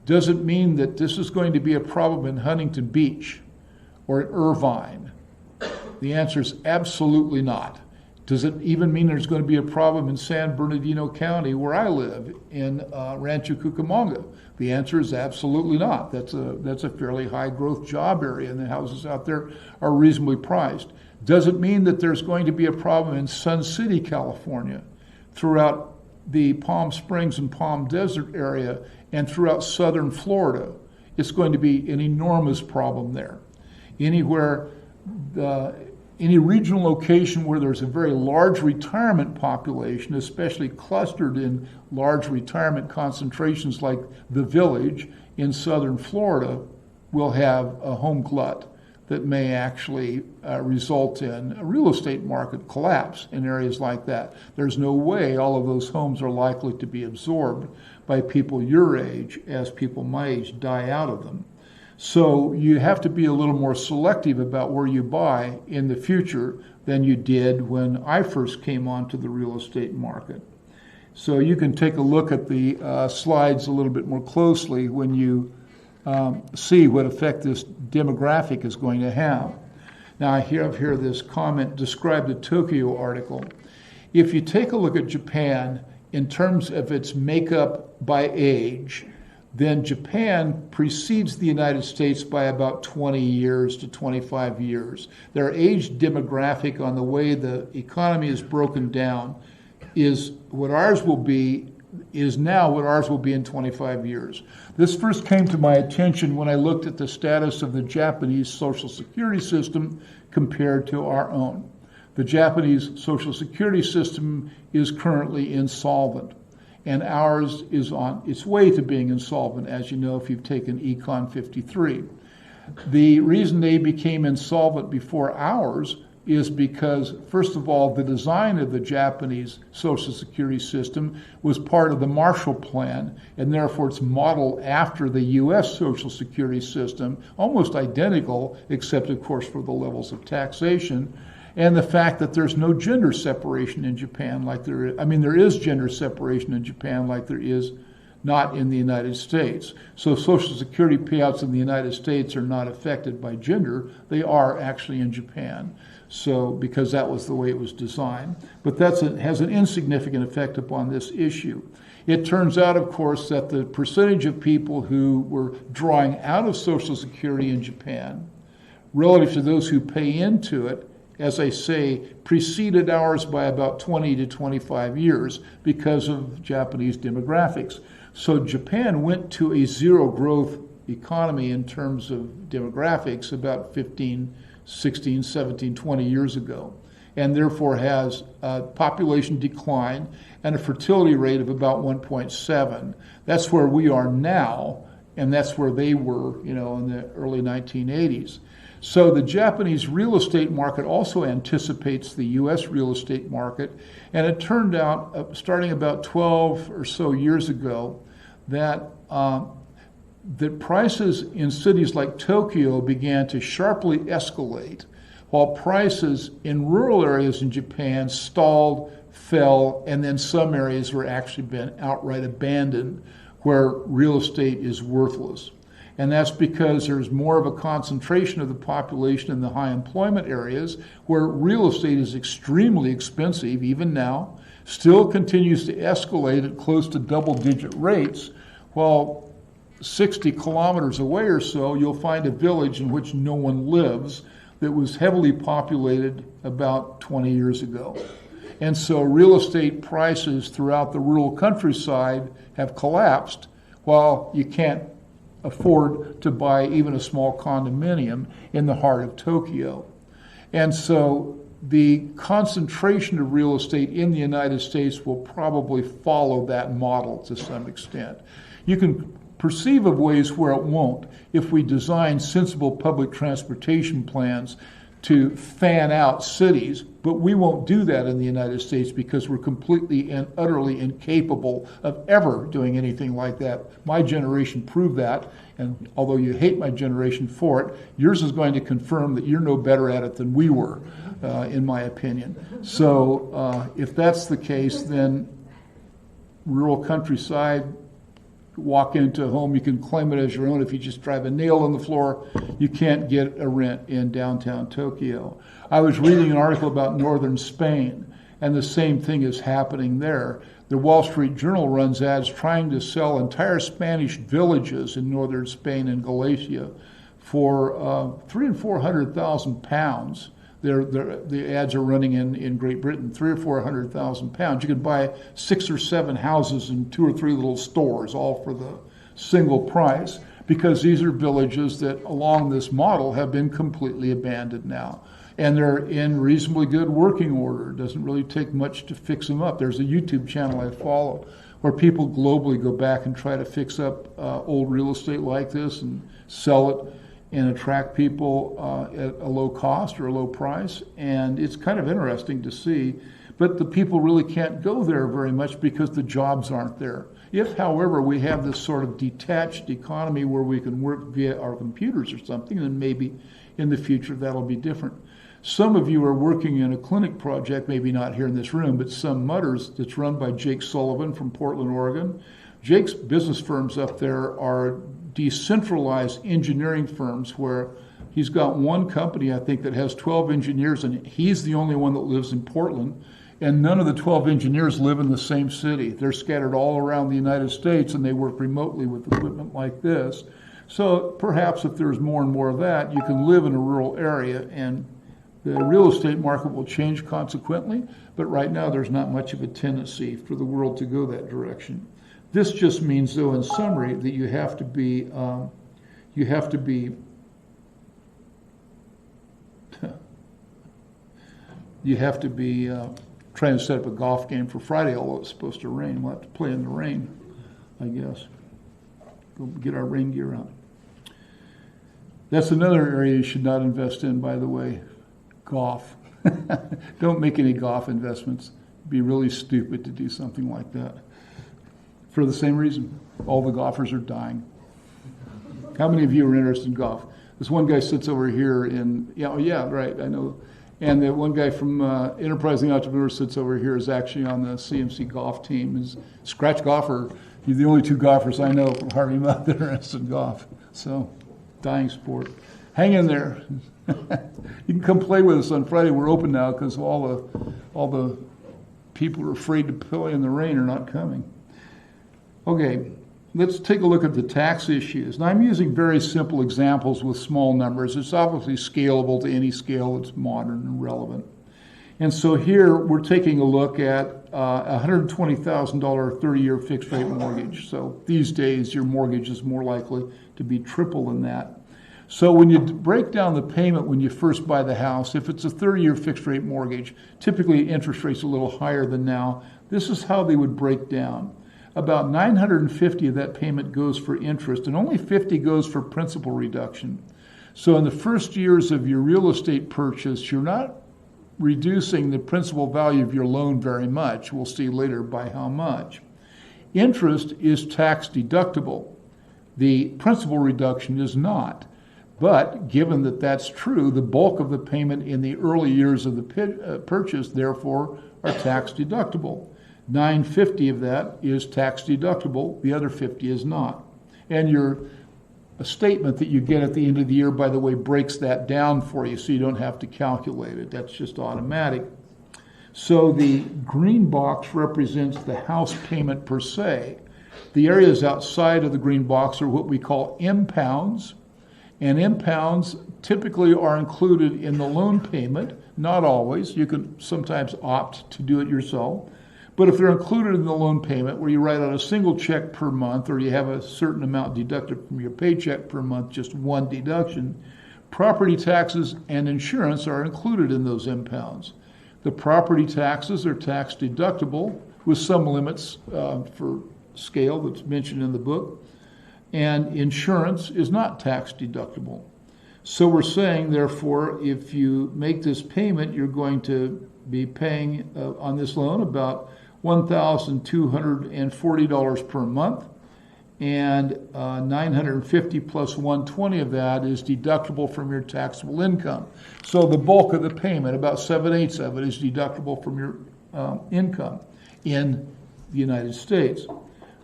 B: Does it mean that this is going to be a problem in Huntington Beach or at Irvine? The answer is absolutely not. Does it even mean there's going to be a problem in San Bernardino County, where I live, in Rancho Cucamonga? The answer is absolutely not. That's a fairly high growth job area, and the houses out there are reasonably priced. Does it mean that there's going to be a problem in Sun City, California, throughout the Palm Springs and Palm Desert area, and throughout southern Florida? It's going to be an enormous problem there. Any regional location where there's a very large retirement population, especially clustered in large retirement concentrations like the Village in southern Florida, will have a home glut that may actually result in a real estate market collapse in areas like that. There's no way all of those homes are likely to be absorbed by people your age as people my age die out of them. So you have to be a little more selective about where you buy in the future than you did when I first came onto the real estate market. So you can take a look at the slides a little bit more closely when you see what effect this demographic is going to have. Now I have here this comment, describe the Tokyo article. If you take a look at Japan in terms of its makeup by age, then Japan precedes the United States by about 20 years to 25 years. Their age demographic on the way the economy is broken down is now what ours will be in 25 years. This first came to my attention when I looked at the status of the Japanese Social Security system compared to our own. The Japanese Social Security system is currently insolvent, and ours is on its way to being insolvent, as you know if you've taken Econ 53. The reason they became insolvent before ours is because, first of all, the design of the Japanese Social Security system was part of the Marshall Plan, and therefore it's modeled after the U.S. Social Security system, almost identical, except, of course, for the levels of taxation. And the fact that there's no gender separation in Japan like there is. I mean, there is gender separation in Japan like there is not in the United States. So Social Security payouts in the United States are not affected by gender. They are actually in Japan. So because that was the way it was designed. But that has an insignificant effect upon this issue. It turns out, of course, that the percentage of people who were drawing out of Social Security in Japan relative to those who pay into it, as I say, preceded ours by about 20 to 25 years because of Japanese demographics. So Japan went to a zero growth economy in terms of demographics about 15, 16, 17, 20 years ago, and therefore has a population decline and a fertility rate of about 1.7. That's where we are now, and that's where they were, in the early 1980s. So the Japanese real estate market also anticipates the U.S. real estate market, and it turned out, starting about 12 or so years ago, that prices in cities like Tokyo began to sharply escalate, while prices in rural areas in Japan stalled, fell, and then some areas were actually been outright abandoned, where real estate is worthless. And that's because there's more of a concentration of the population in the high employment areas where real estate is extremely expensive, even now, still continues to escalate at close to double-digit rates, while 60 kilometers away or so, you'll find a village in which no one lives that was heavily populated about 20 years ago. And so real estate prices throughout the rural countryside have collapsed, while you can't afford to buy even a small condominium in the heart of Tokyo. And so the concentration of real estate in the United States will probably follow that model to some extent. You can perceive of ways where it won't if we design sensible public transportation plans to fan out cities, but we won't do that in the United States because we're completely and utterly incapable of ever doing anything like that. My generation proved that, and although you hate my generation for it, yours is going to confirm that you're no better at it than we were, in my opinion. So if that's the case, then rural countryside, walk into a home, you can claim it as your own. If you just drive a nail in the floor, you can't get a rent in downtown Tokyo. I was reading an article about northern Spain, and the same thing is happening there. The Wall Street Journal runs ads trying to sell entire Spanish villages in northern Spain and Galicia for £300,000 and £400,000. The ads are running in Great Britain, £300,000 or £400,000. You could buy 6 or 7 houses and 2 or 3 little stores, all for the single price, because these are villages that, along this model, have been completely abandoned now. And they're in reasonably good working order. It doesn't really take much to fix them up. There's a YouTube channel I follow where people globally go back and try to fix up old real estate like this and sell it and attract people at a low cost or a low price. And it's kind of interesting to see. But the people really can't go there very much because the jobs aren't there. If, however, we have this sort of detached economy where we can work via our computers or something, then maybe in the future that'll be different. Some of you are working in a clinic project, maybe not here in this room, but some Mutters, that's run by Jake Sullivan from Portland, Oregon. Jake's business firms up there are decentralized engineering firms where he's got one company, I think, that has 12 engineers, and he's the only one that lives in Portland, and none of the 12 engineers live in the same city. They're scattered all around the United States, and they work remotely with equipment like this. So perhaps if there's more and more of that, you can live in a rural area, and the real estate market will change consequently, but right now there's not much of a tendency for the world to go that direction. This just means, though, in summary, that you have to be trying to set up a golf game for Friday, although it's supposed to rain. We'll have to play in the rain, I guess. Go get our rain gear out. That's another area you should not invest in, by the way, golf. Don't make any golf investments. It'd be really stupid to do something like that. For the same reason, all the golfers are dying. How many of you are interested in golf? This one guy sits over here right, I know. And the one guy from Enterprising Entrepreneurs sits over here is actually on the CMC golf team. He's a scratch golfer. He's the only 2 golfers I know from Harvey Mount that are interested in golf. So, dying sport. Hang in there. You can come play with us on Friday. We're open now because all the people who are afraid to play in the rain are not coming. Okay, let's take a look at the tax issues. Now, I'm using very simple examples with small numbers. It's obviously scalable to any scale that's modern and relevant. And so here we're taking a look at a $120,000 30-year fixed-rate mortgage. So these days, your mortgage is more likely to be triple than that. So when you break down the payment when you first buy the house, if it's a 30-year fixed-rate mortgage, typically interest rates a little higher than now, this is how they would break down. About $950 of that payment goes for interest, and only $50 goes for principal reduction. So in the first years of your real estate purchase, you're not reducing the principal value of your loan very much. We'll see later by how much. Interest is tax deductible. The principal reduction is not. But given that that's true, the bulk of the payment in the early years of the purchase, therefore, are tax deductible. $950 of that is tax deductible. The other $50 is not. And your a statement that you get at the end of the year, by the way, breaks that down for you so you don't have to calculate it. That's just automatic. So the green box represents the house payment per se. The areas outside of the green box are what we call impounds, and impounds typically are included in the loan payment. Not always. You can sometimes opt to do it yourself. But if they're included in the loan payment, where you write out a single check per month, or you have a certain amount deducted from your paycheck per month, just one deduction, property taxes and insurance are included in those impounds. The property taxes are tax deductible with some limits for scale that's mentioned in the book, and insurance is not tax deductible. So we're saying, therefore, if you make this payment, you're going to be paying on this loan about $1,240 per month, and $950 plus $120 of that is deductible from your taxable income. So the bulk of the payment, about 7/8 of it, is deductible from your income in the United States.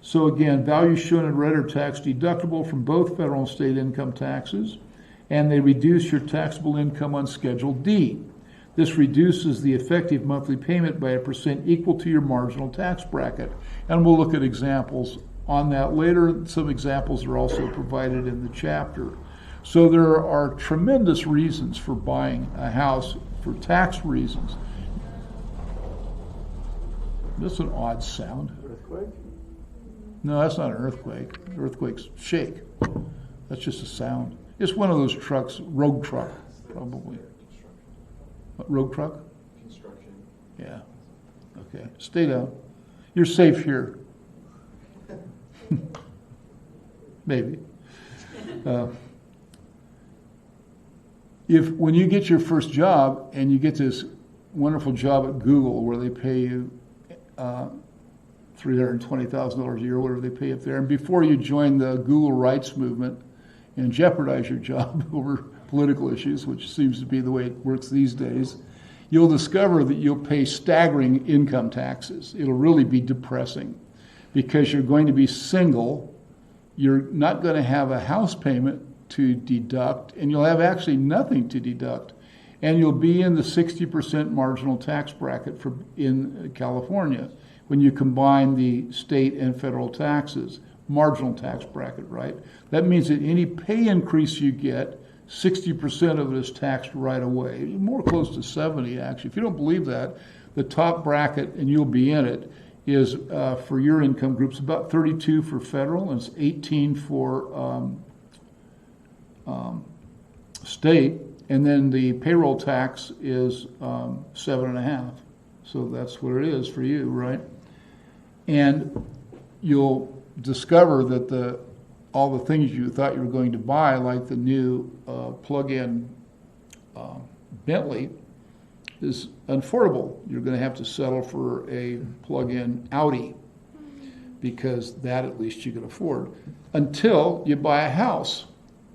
B: So again, values shown in red are tax deductible from both federal and state income taxes, and they reduce your taxable income on Schedule D. This reduces the effective monthly payment by 1% equal to your marginal tax bracket. And we'll look at examples on that later. Some examples are also provided in the chapter. So there are tremendous reasons for buying a house for tax reasons. That's an odd sound.
A: Earthquake?
B: No, that's not an earthquake. Earthquakes shake. That's just a sound. It's one of those trucks, rogue truck, probably. What, rogue truck?
A: Construction.
B: Yeah. Okay. Stay down. You're safe here. Maybe. When you get your first job and you get this wonderful job at Google where they pay you $320,000 a year, whatever they pay up there, and before you join the Google rights movement and jeopardize your job over political issues, which seems to be the way it works these days, you'll discover that you'll pay staggering income taxes. It'll really be depressing because you're going to be single, you're not going to have a house payment to deduct, and you'll have actually nothing to deduct. And you'll be in the 60% marginal tax bracket in California when you combine the state and federal taxes. Marginal tax bracket, right? That means that any pay increase you get, 60% of it is taxed right away. More close to 70, actually. If you don't believe that, the top bracket, and you'll be in it, is for your income groups about 32 for federal, and it's 18 for state, and then the payroll tax is 7.5. So that's what it is for you, right? And you'll discover that all the things you thought you were going to buy, like the new plug-in Bentley, is unaffordable. You're going to have to settle for a plug-in Audi because that at least you can afford until you buy a house,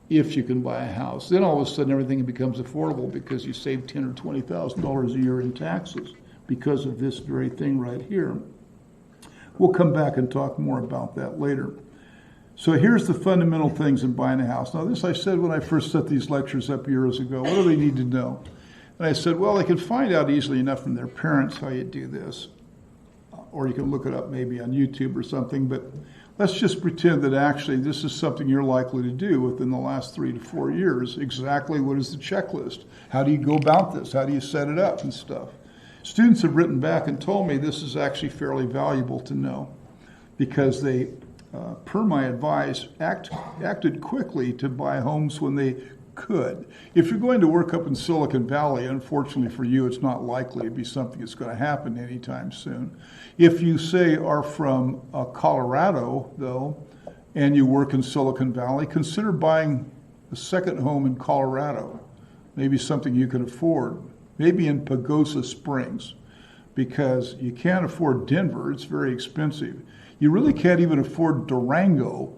B: if you can buy a house. Then all of a sudden everything becomes affordable because you save $10,000 or $20,000 a year in taxes because of this very thing right here. We'll come back and talk more about that later. So here's the fundamental things in buying a house. Now this I said when I first set these lectures up years ago. What do they need to know? And I said, well, they can find out easily enough from their parents how you do this. Or you can look it up maybe on YouTube or something. But let's just pretend that actually this is something you're likely to do within the last 3 to 4 years. Exactly what is the checklist? How do you go about this? How do you set it up and stuff? Students have written back and told me this is actually fairly valuable to know because they, per my advice, acted quickly to buy homes when they could. If you're going to work up in Silicon Valley, unfortunately for you, it's not likely to be something that's going to happen anytime soon. If you, say, are from Colorado, though, and you work in Silicon Valley, consider buying a second home in Colorado, maybe something you can afford. Maybe in Pagosa Springs, because you can't afford Denver. It's very expensive. You really can't even afford Durango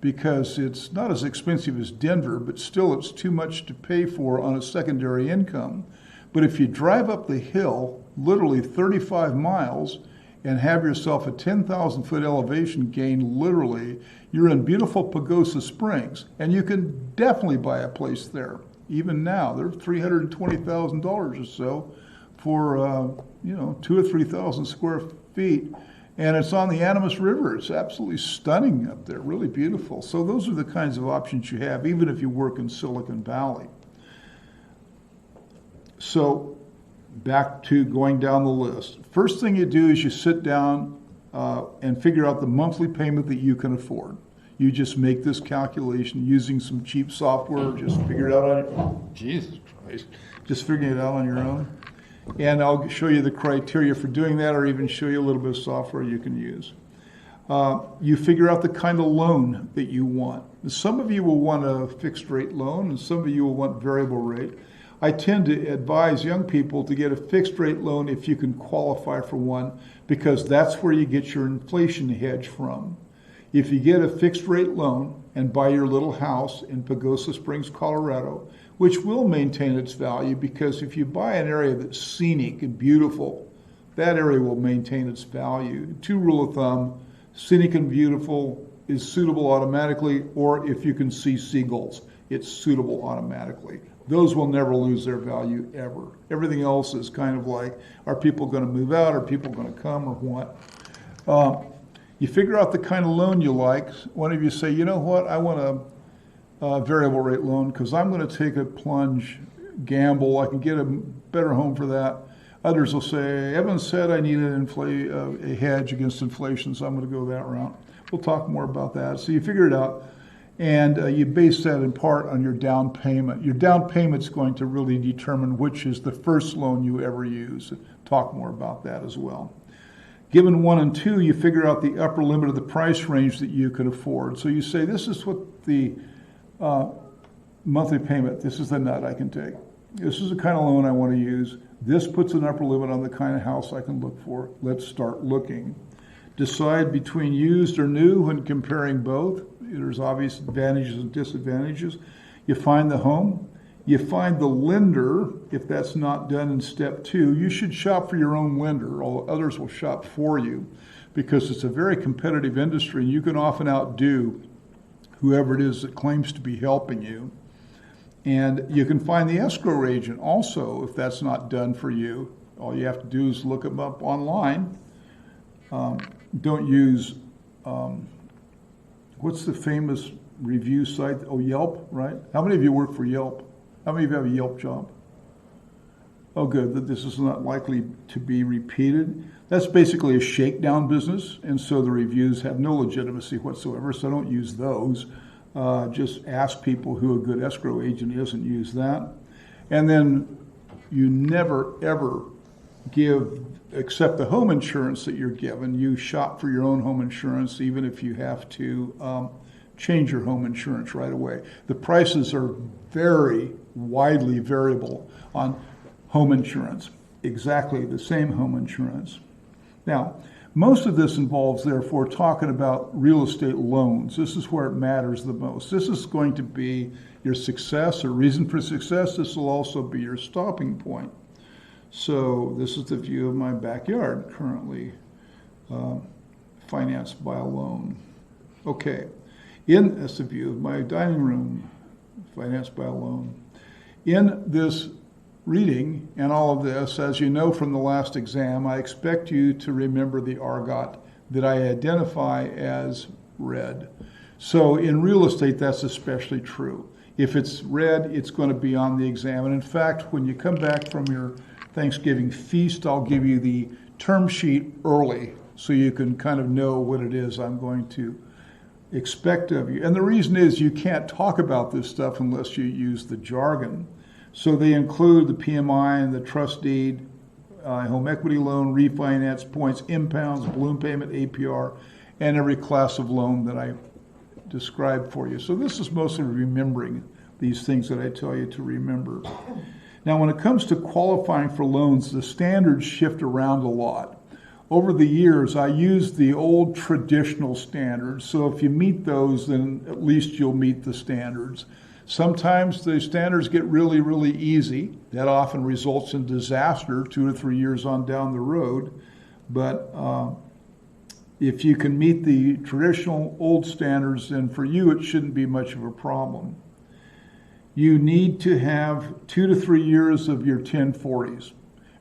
B: because it's not as expensive as Denver, but still it's too much to pay for on a secondary income. But if you drive up the hill, literally 35 miles, and have yourself a 10,000 foot elevation gain. Literally, you're in beautiful Pagosa Springs, and you can definitely buy a place there. Even now, they're $320,000 or so for 2,000 or 3,000 square feet, and it's on the Animas River. It's absolutely stunning up there, really beautiful. So those are the kinds of options you have, even if you work in Silicon Valley. So back to going down the list. First thing you do is you sit down and figure out the monthly payment that you can afford. You just make this calculation using some cheap software. Just figure it out just figuring it out on your own. And I'll show you the criteria for doing that, or even show you a little bit of software you can use. You figure out the kind of loan that you want. Some of you will want a fixed rate loan, and some of you will want variable rate. I tend to advise young people to get a fixed rate loan if you can qualify for one, because that's where you get your inflation hedge from. If you get a fixed rate loan and buy your little house in Pagosa Springs, Colorado, which will maintain its value, because if you buy an area that's scenic and beautiful, that area will maintain its value. Two rule of thumb: scenic and beautiful is suitable automatically, or if you can see seagulls, it's suitable automatically. Those will never lose their value ever. Everything else is kind of like, are people going to move out? Are people going to come, or what? You figure out the kind of loan you like. One of you say, you know what, I want a variable rate loan because I'm going to take a plunge, gamble. I can get a better home for that. Others will say, Evan said I need a hedge against inflation, so I'm going to go that route. We'll talk more about that. So you figure it out, and you base that in part on your down payment. Your down payment's going to really determine which is the first loan you ever use. Talk more about that as well. Given 1 and 2, you figure out the upper limit of the price range that you can afford. So you say, this is what the monthly payment, this is the nut I can take. This is the kind of loan I want to use. This puts an upper limit on the kind of house I can look for. Let's start looking. Decide between used or new when comparing both. There's obvious advantages and disadvantages. You find the home. You find the lender. If that's not done in step 2, you should shop for your own lender, although others will shop for you, because it's a very competitive industry, and you can often outdo whoever it is that claims to be helping you. And you can find the escrow agent also if that's not done for you. All you have to do is look them up online. Don't use, what's the famous review site? Oh, Yelp, right? How many of you work for Yelp? How many of you have a Yelp job? Oh, good, that this is not likely to be repeated. That's basically a shakedown business, and so the reviews have no legitimacy whatsoever, so don't use those. Just ask people who a good escrow agent is and use that. And then you never, ever accept the home insurance that you're given. You shop for your own home insurance, even if you have to change your home insurance right away. The prices are very widely variable on home insurance, exactly the same home insurance. Now, most of this involves, therefore, talking about real estate loans. This is where it matters the most. This is going to be your success or reason for success. This will also be your stopping point. So this is the view of my backyard currently financed by a loan. Okay, that's the view of my dining room financed by a loan. In this reading and all of this, as you know from the last exam, I expect you to remember the Theargot that I identify as red. So in real estate, that's especially true. If it's red, it's going to be on the exam. And in fact, when you come back from your Thanksgiving feast, I'll give you the term sheet early so you can kind of know what it is I'm going to expect of you. And the reason is you can't talk about this stuff unless you use the jargon. So they include the PMI and the trust deed, home equity loan, refinance points, impounds, balloon payment, APR, and every class of loan that I described for you. So this is mostly remembering these things that I tell you to remember. Now, when it comes to qualifying for loans, the standards shift around a lot. Over the years, I used the old traditional standards. So if you meet those, then at least you'll meet the standards. Sometimes the standards get really, really easy. That often results in disaster 2 or 3 years on down the road. But if you can meet the traditional old standards, then for you it shouldn't be much of a problem. You need to have 2 to 3 years of your 1040s.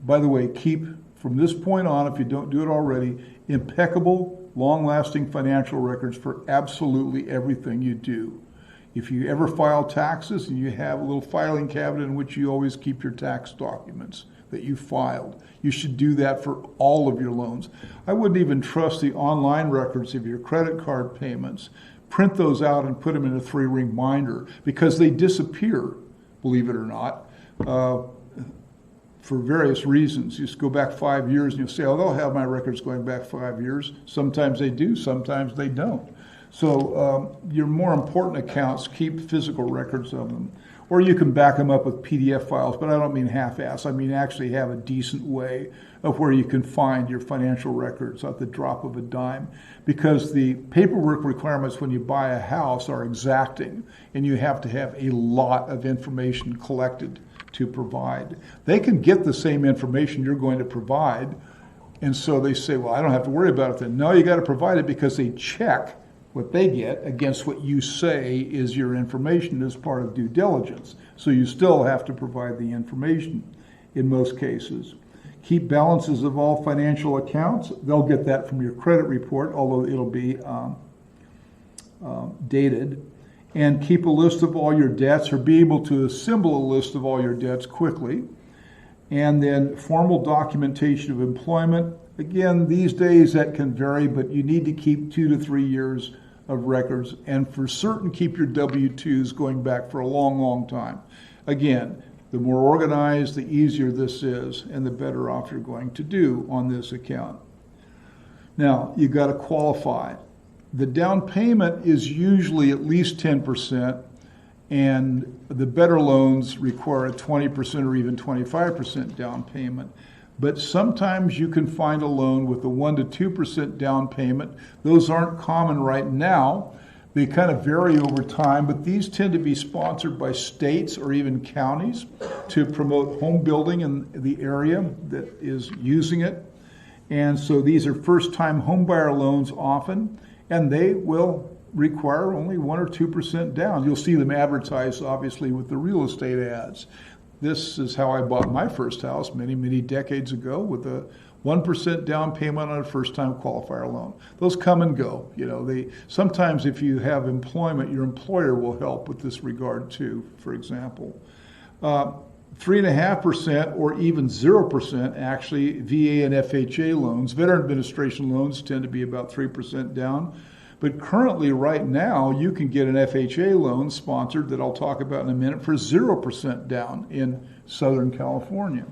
B: By the way, keep from this point on, if you don't do it already, impeccable, long-lasting financial records for absolutely everything you do. If you ever file taxes and you have a little filing cabinet in which you always keep your tax documents that you filed, you should do that for all of your loans. I wouldn't even trust the online records of your credit card payments. Print those out and put them in a 3-ring binder because they disappear, believe it or not, for various reasons. You just go back 5 years and you'll say, oh, they'll have my records going back 5 years. Sometimes they do, sometimes they don't. So your more important accounts, keep physical records of them. Or you can back them up with PDF files, but I don't mean half-ass. I mean actually have a decent way of where you can find your financial records at the drop of a dime. Because the paperwork requirements when you buy a house are exacting, and you have to have a lot of information collected to provide. They can get the same information you're going to provide, and so they say, well, I don't have to worry about it then. No, you got to provide it because they check what they get against what you say is your information as part of due diligence. So you still have to provide the information in most cases. Keep balances of all financial accounts. They'll get that from your credit report, although it'll be dated. And keep a list of all your debts, or be able to assemble a list of all your debts quickly. And then formal documentation of employment. Again, these days that can vary, but you need to keep 2 to 3 years of records, and for certain keep your W-2s going back for a long, long time. Again, the more organized, the easier this is, and the better off you're going to do on this account. Now, you've got to qualify. The down payment is usually at least 10%, and the better loans require a 20% or even 25% down payment. But sometimes you can find a loan with a 1 to 2% down payment. Those aren't common right now. They kind of vary over time, but these tend to be sponsored by states or even counties to promote home building in the area that is using it. And so these are first-time homebuyer loans often, and they will require only 1 or 2% down. You'll see them advertised, obviously, with the real estate ads. This is how I bought my first house many, many decades ago, with a 1% down payment on a first-time qualifier loan. Those come and go. You know, sometimes if you have employment, your employer will help with this regard too, for example. 3.5% or even 0% actually VA and FHA loans. Veteran administration loans tend to be about 3% down. But currently, right now, you can get an FHA loan sponsored that I'll talk about in a minute for 0% down in Southern California.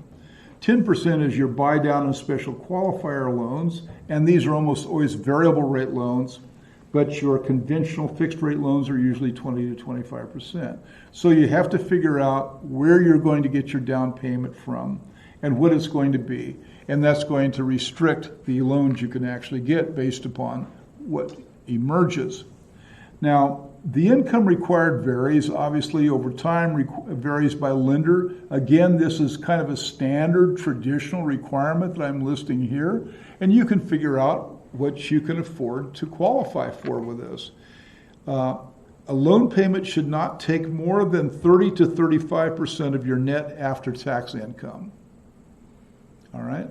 B: 10% is your buy down and special qualifier loans, and these are almost always variable rate loans, but your conventional fixed rate loans are usually 20 to 25%. So you have to figure out where you're going to get your down payment from and what it's going to be. And that's going to restrict the loans you can actually get based upon what emerges. Now, the income required varies, obviously, over time, varies by lender. Again, this is kind of a standard traditional requirement that I'm listing here, and you can figure out what you can afford to qualify for with this. A loan payment should not take more than 30 to 35% of your net after-tax income. All right?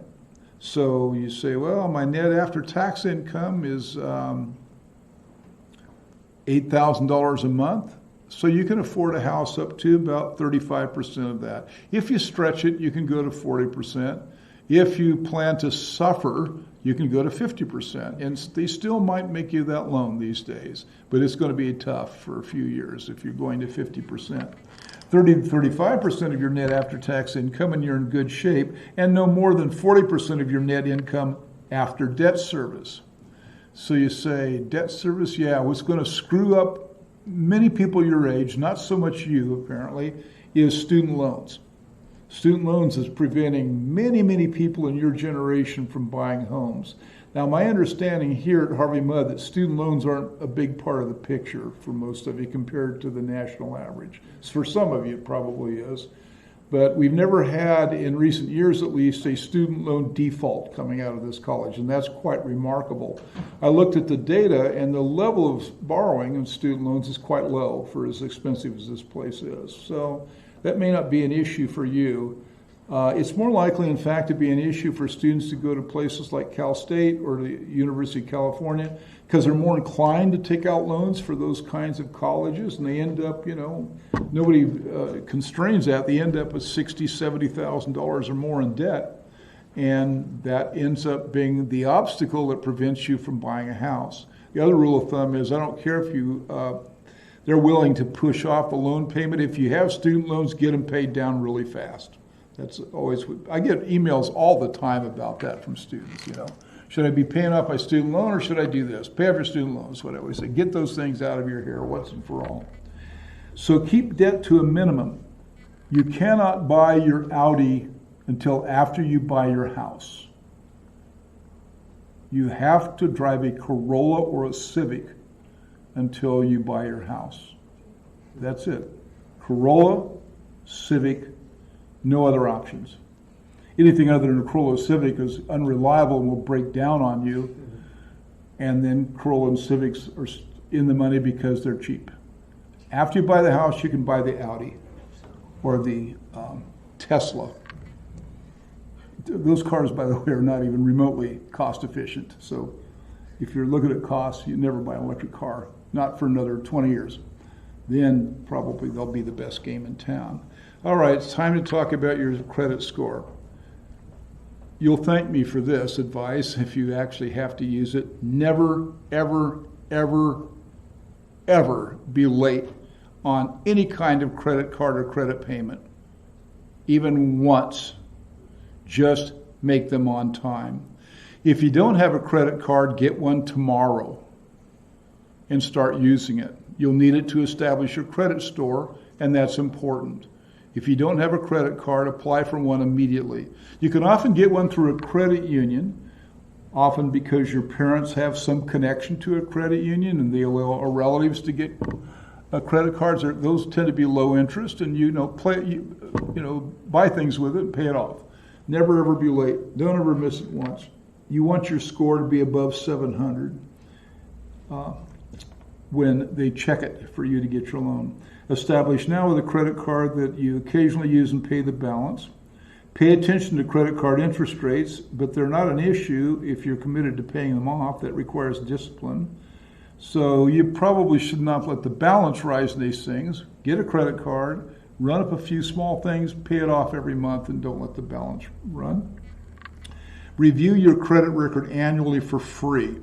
B: So you say, well, my net after-tax income is $8,000 a month, so you can afford a house up to about 35% of that. If you stretch it, you can go to 40%. If you plan to suffer, you can go to 50%. And they still might make you that loan these days, but it's going to be tough for a few years if you're going to 50%. 30 to 35% of your net after-tax income, and you're in good shape, and no more than 40% of your net income after debt service. So you say, debt service, yeah, what's going to screw up many people your age, not so much you apparently, is student loans. Student loans is preventing many, many people in your generation from buying homes. Now, my understanding here at Harvey Mudd that student loans aren't a big part of the picture for most of you compared to the national average. For some of you, it probably is. But we've never had, in recent years at least, a student loan default coming out of this college, and that's quite remarkable. I looked at the data, and the level of borrowing in student loans is quite low for as expensive as this place is. So that may not be an issue for you. It's more likely, in fact, to be an issue for students to go to places like Cal State or the University of California, because they're more inclined to take out loans for those kinds of colleges, and they end up, nobody constrains that. They end up with $60,000, $70,000 or more in debt, and that ends up being the obstacle that prevents you from buying a house. The other rule of thumb is I don't care if they're willing to push off a loan payment. If you have student loans, get them paid down really fast. That's always I get emails all the time about that from students, Should I be paying off my student loan or should I do this? Pay off your student loans, what I always say. Get those things out of your hair once and for all. So keep debt to a minimum. You cannot buy your Audi until after you buy your house. You have to drive a Corolla or a Civic until you buy your house. That's it. Corolla, Civic, no other options. Anything other than a Corolla Civic is unreliable and will break down on you. And then Corolla and Civics are in the money because they're cheap. After you buy the house, you can buy the Audi or the Tesla. Those cars, by the way, are not even remotely cost efficient. So if you're looking at costs, you never buy an electric car, not for another 20 years. Then probably they'll be the best game in town. All right, it's time to talk about your credit score. You'll thank me for this advice if you actually have to use it. Never, ever, ever, ever be late on any kind of credit card or credit payment. Even once. Just make them on time. If you don't have a credit card, get one tomorrow and start using it. You'll need it to establish your credit score, and that's important. If you don't have a credit card, apply for one immediately. You can often get one through a credit union, often because your parents have some connection to a credit union and they allow relatives to get credit cards. Those tend to be low interest, and buy things with it and pay it off. Never ever be late. Don't ever miss it once. You want your score to be above 700 when they check it for you to get your loan. Establish now with a credit card that you occasionally use and pay the balance. Pay attention to credit card interest rates, but they're not an issue if you're committed to paying them off. That requires discipline. So you probably should not let the balance rise in these things. Get a credit card, run up a few small things, pay it off every month, and don't let the balance run. Review your credit record annually for free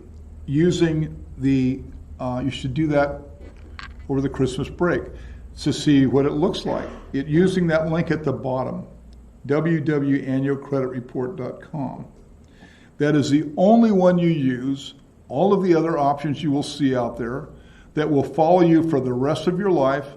B: using you should do that over the Christmas break to see what it looks like. Using that link at the bottom, www.annualcreditreport.com. That is the only one you use. All of the other options you will see out there that will follow you for the rest of your life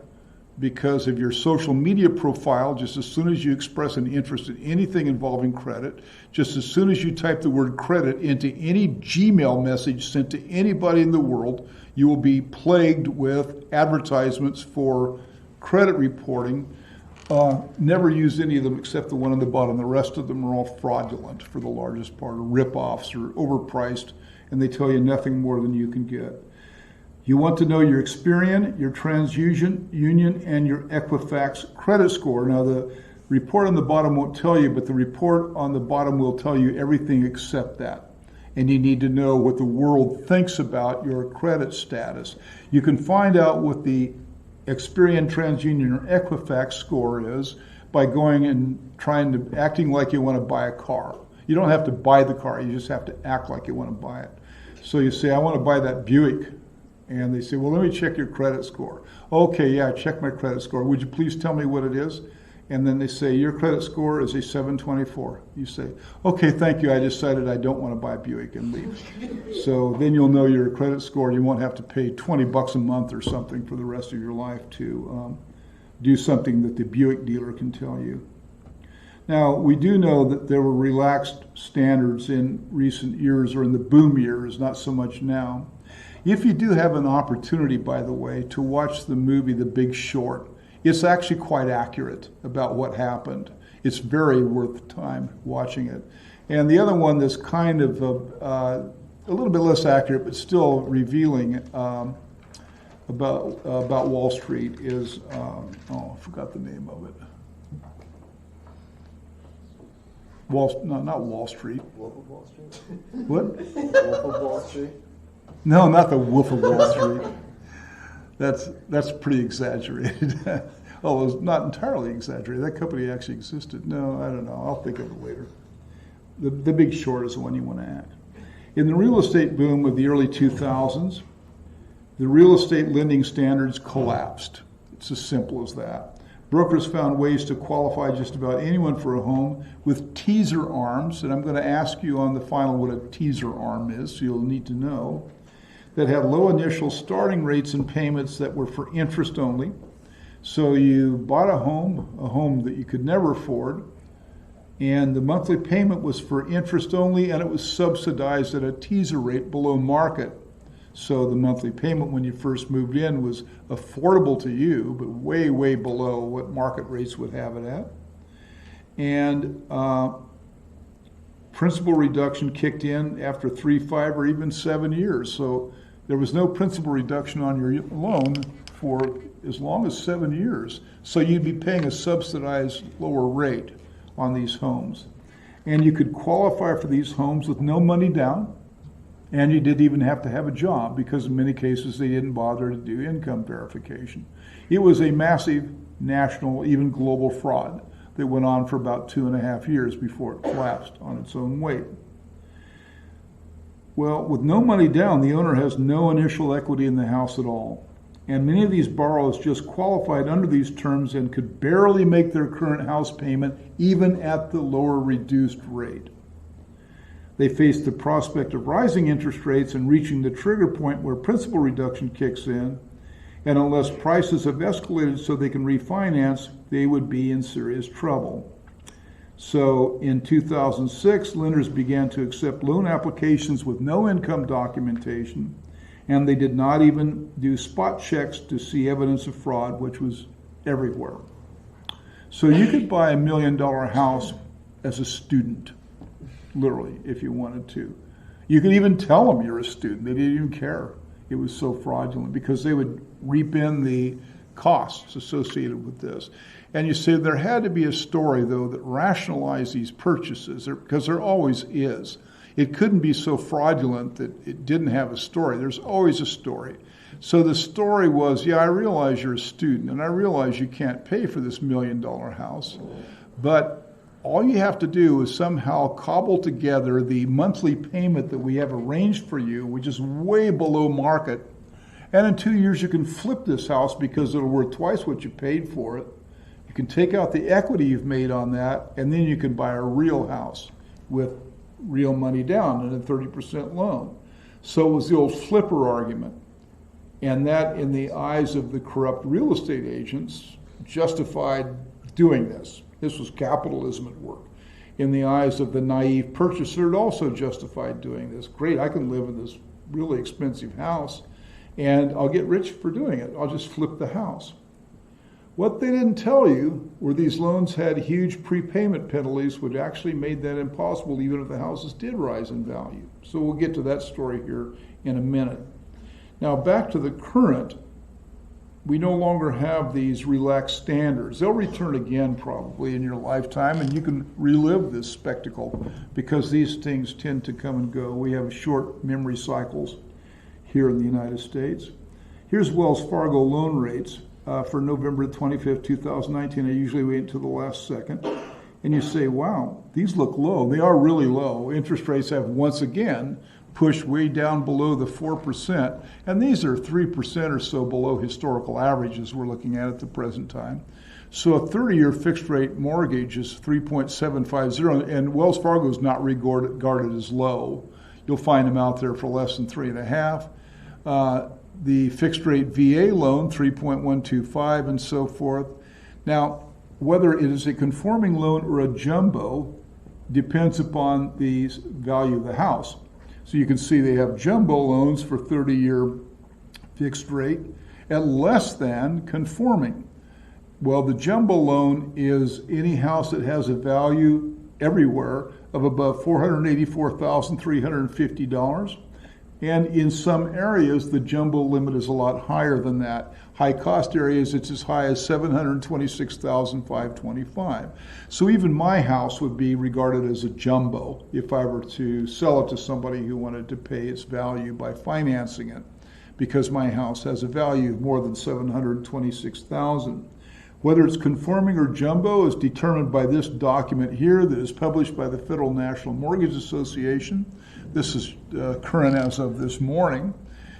B: because of your social media profile. Just as soon as you express an interest in anything involving credit, just as soon as you type the word credit into any Gmail message sent to anybody in the world, you will be plagued with advertisements for credit reporting. Never use any of them except the one on the bottom. The rest of them are all fraudulent for the largest part, or rip-offs or overpriced, and they tell you nothing more than you can get. You want to know your Experian, your TransUnion, and your Equifax credit score. Now, the report on the bottom won't tell you, but the report on the bottom will tell you everything except that. And you need to know what the world thinks about your credit status. You can find out what the Experian, TransUnion, or Equifax score is by going and acting like you want to buy a car. You don't have to buy the car, you just have to act like you want to buy it. So you say, I want to buy that Buick. And they say, well, let me check your credit score. Okay, yeah, I checked my credit score. Would you please tell me what it is? And then they say, your credit score is a 724. You say, okay, thank you. I decided I don't want to buy a Buick, and leave. So then you'll know your credit score. You won't have to pay $20 a month or something for the rest of your life to do something that the Buick dealer can tell you. Now, we do know that there were relaxed standards in recent years, or in the boom years, not so much now. If you do have an opportunity, by the way, to watch the movie The Big Short, It's actually quite accurate about what happened. It's very worth time watching it. And the other one that's kind of a little bit less accurate, but still revealing about Wall Street is, I forgot the name of it. Not Wall Street.
A: Wolf of Wall Street?
B: What?
A: Wolf of Wall Street?
B: No, not the Wolf of Wall Street. That's pretty exaggerated. Although it's not entirely exaggerated. That company actually existed. No, I don't know. I'll think of it later. The Big Short is the one you want to add. In the real estate boom of the early 2000s, the real estate lending standards collapsed. It's as simple as that. Brokers found ways to qualify just about anyone for a home with teaser arms, and I'm going to ask you on the final what a teaser arm is, so you'll need to know, that had low initial starting rates and payments that were for interest only. So you bought a home that you could never afford, and the monthly payment was for interest only, and it was subsidized at a teaser rate below market. So the monthly payment when you first moved in was affordable to you, but way, way below what market rates would have it at. And principal reduction kicked in after 3, 5, or even 7 years. So there was no principal reduction on your loan for as long as 7 years. So you'd be paying a subsidized lower rate on these homes. And you could qualify for these homes with no money down. And you didn't even have to have a job because in many cases they didn't bother to do income verification. It was a massive national, even global fraud that went on for about 2.5 years before it collapsed on its own weight. Well, with no money down, the owner has no initial equity in the house at all. And many of these borrowers just qualified under these terms and could barely make their current house payment even at the lower reduced rate. They face the prospect of rising interest rates and reaching the trigger point where principal reduction kicks in, and unless prices have escalated so they can refinance, they would be in serious trouble. So in 2006, lenders began to accept loan applications with no income documentation, and they did not even do spot checks to see evidence of fraud, which was everywhere. So you could buy $1 million house as a student, literally, if you wanted to. You could even tell them you're a student. They didn't even care. It was so fraudulent because they would reap in the costs associated with this. And you say there had to be a story, though, that rationalized these purchases, because there always is. It couldn't be so fraudulent that it didn't have a story. There's always a story. So the story was, yeah, I realize you're a student, and I realize you can't pay for this $1 million house, but all you have to do is somehow cobble together the monthly payment that we have arranged for you, which is way below market. And in 2 years, you can flip this house because it'll worth twice what you paid for it. You can take out the equity you've made on that, and then you can buy a real house with real money down and a 30% loan. So it was the old flipper argument. And that, in the eyes of the corrupt real estate agents, justified doing this. This was capitalism at work. In the eyes of the naive purchaser, it also justified doing this. Great, I can live in this really expensive house, and I'll get rich for doing it. I'll just flip the house. What they didn't tell you were these loans had huge prepayment penalties, which actually made that impossible even if the houses did rise in value. So we'll get to that story here in a minute. Now back to the current. We no longer have these relaxed standards. They'll return again probably in your lifetime, and you can relive this spectacle because these things tend to come and go. We have short memory cycles here in the United States. Here's Wells Fargo loan rates for November 25th, 2019. I usually wait until the last second. And you say, wow, these look low. They are really low. Interest rates have once again pushed way down below the 4%, and these are 3% or so below historical averages we're looking at the present time. So a 30-year fixed rate mortgage is 3.750, and Wells Fargo is not regarded as low. You'll find them out there for less than 3.5. The fixed rate VA loan, 3.125, and so forth. Now, whether it is a conforming loan or a jumbo depends upon the value of the house. So you can see they have jumbo loans for 30-year fixed rate at less than conforming. Well, the jumbo loan is any house that has a value everywhere of above $484,350. And in some areas, the jumbo limit is a lot higher than that. High cost areas, it's as high as $726,525. So even my house would be regarded as a jumbo if I were to sell it to somebody who wanted to pay its value by financing it, because my house has a value of more than $726,000. Whether it's conforming or jumbo is determined by this document here that is published by the Federal National Mortgage Association. This is current as of this morning.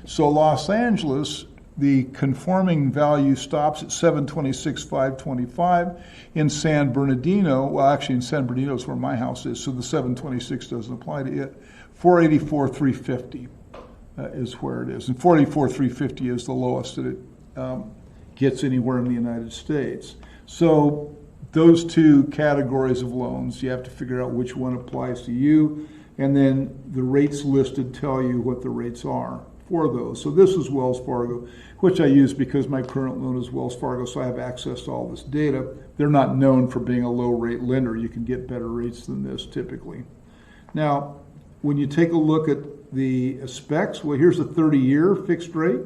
B: So Los Angeles, the conforming value stops at $726,525. In San Bernardino, well, actually in San Bernardino is where my house is, so the $726 doesn't apply to it. $484,350 is where it is, and $484,350 is the lowest that it gets anywhere in the United States. So those two categories of loans, you have to figure out which one applies to you, and then the rates listed tell you what the rates are for those. So this is Wells Fargo, which I use because my current loan is Wells Fargo, so I have access to all this data. They're not known for being a low rate lender. You can get better rates than this typically. Now, when you take a look at the specs, well, here's a 30-year fixed rate.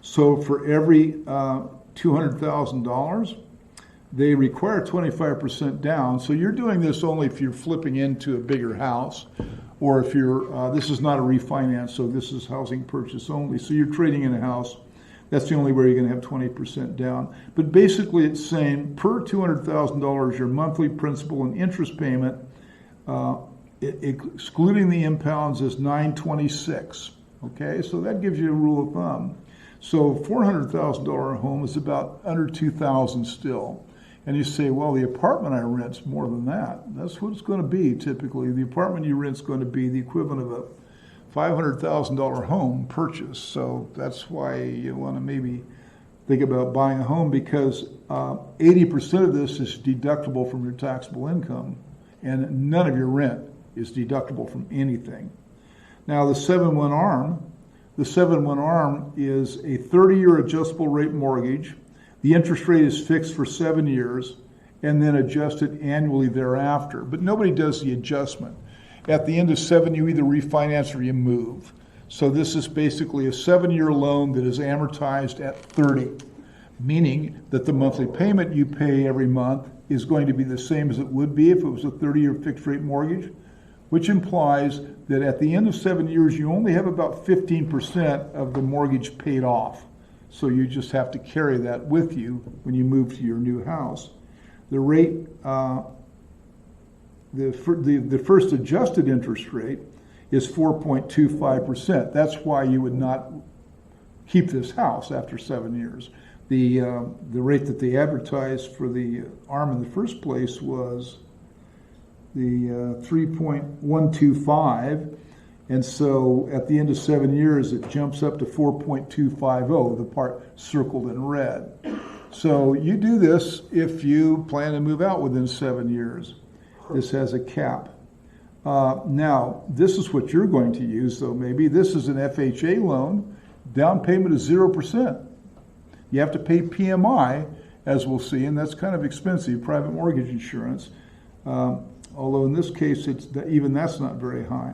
B: So for every $200,000, they require 25% down. So you're doing this only if you're flipping into a bigger house, or if you're, this is not a refinance, so this is housing purchase only. So you're trading in a house. That's the only way you're going to have 20% down. But basically it's saying per $200,000, your monthly principal and interest payment, excluding the impounds, is $926. Okay, so that gives you a rule of thumb. So $400,000 home is about under $2,000 still. And you say, well, the apartment I rent's more than that. That's what it's going to be typically. The apartment you rent's going to be the equivalent of a $500,000 home purchase. So that's why you want to maybe think about buying a home, because 80% of this is deductible from your taxable income, and none of your rent is deductible from anything. Now the 7-1 ARM, the 7-1 ARM is a 30-year adjustable rate mortgage. The interest rate is fixed for 7 years and then adjusted annually thereafter. But nobody does the adjustment. At the end of 7, you either refinance or you move. So this is basically a 7-year loan that is amortized at 30, meaning that the monthly payment you pay every month is going to be the same as it would be if it was a 30-year fixed rate mortgage, which implies that at the end of 7 years, you only have about 15% of the mortgage paid off. So you just have to carry that with you when you move to your new house. The rate, the first adjusted interest rate is 4.25%. That's why you would not keep this house after 7 years. The rate that they advertised for the ARM in the first place was the 3.125, and so at the end of 7 years it jumps up to 4.250, the part circled in red. So you do this if you plan to move out within 7 years. This has a cap. Now, this is what you're going to use, though, maybe. This is an FHA loan. Down payment is 0%. You have to pay PMI, as we'll see, and that's kind of expensive, private mortgage insurance. Although in this case, even that's not very high.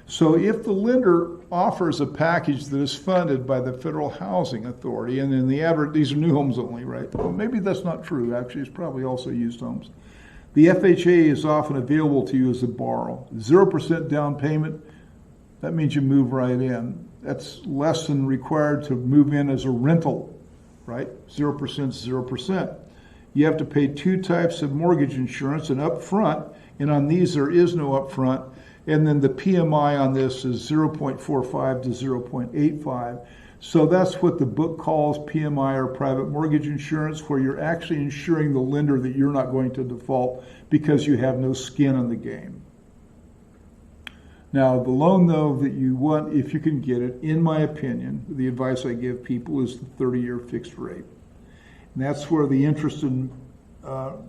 B: So if the lender offers a package that is funded by the Federal Housing Authority, and in the advert, these are new homes only, right? Well, maybe that's not true. Actually, it's probably also used homes. The FHA is often available to you as a borrow. 0% down payment, that means you move right in. That's less than required to move in as a rental, right? 0% is 0%. You have to pay 2 types of mortgage insurance, an upfront, and on these there is no upfront. And then the PMI on this is 0.45 to 0.85. So that's what the book calls PMI, or private mortgage insurance, where you're actually insuring the lender that you're not going to default because you have no skin in the game. Now, the loan, though, that you want, if you can get it, in my opinion, the advice I give people is the 30-year fixed rate. And that's where the interest and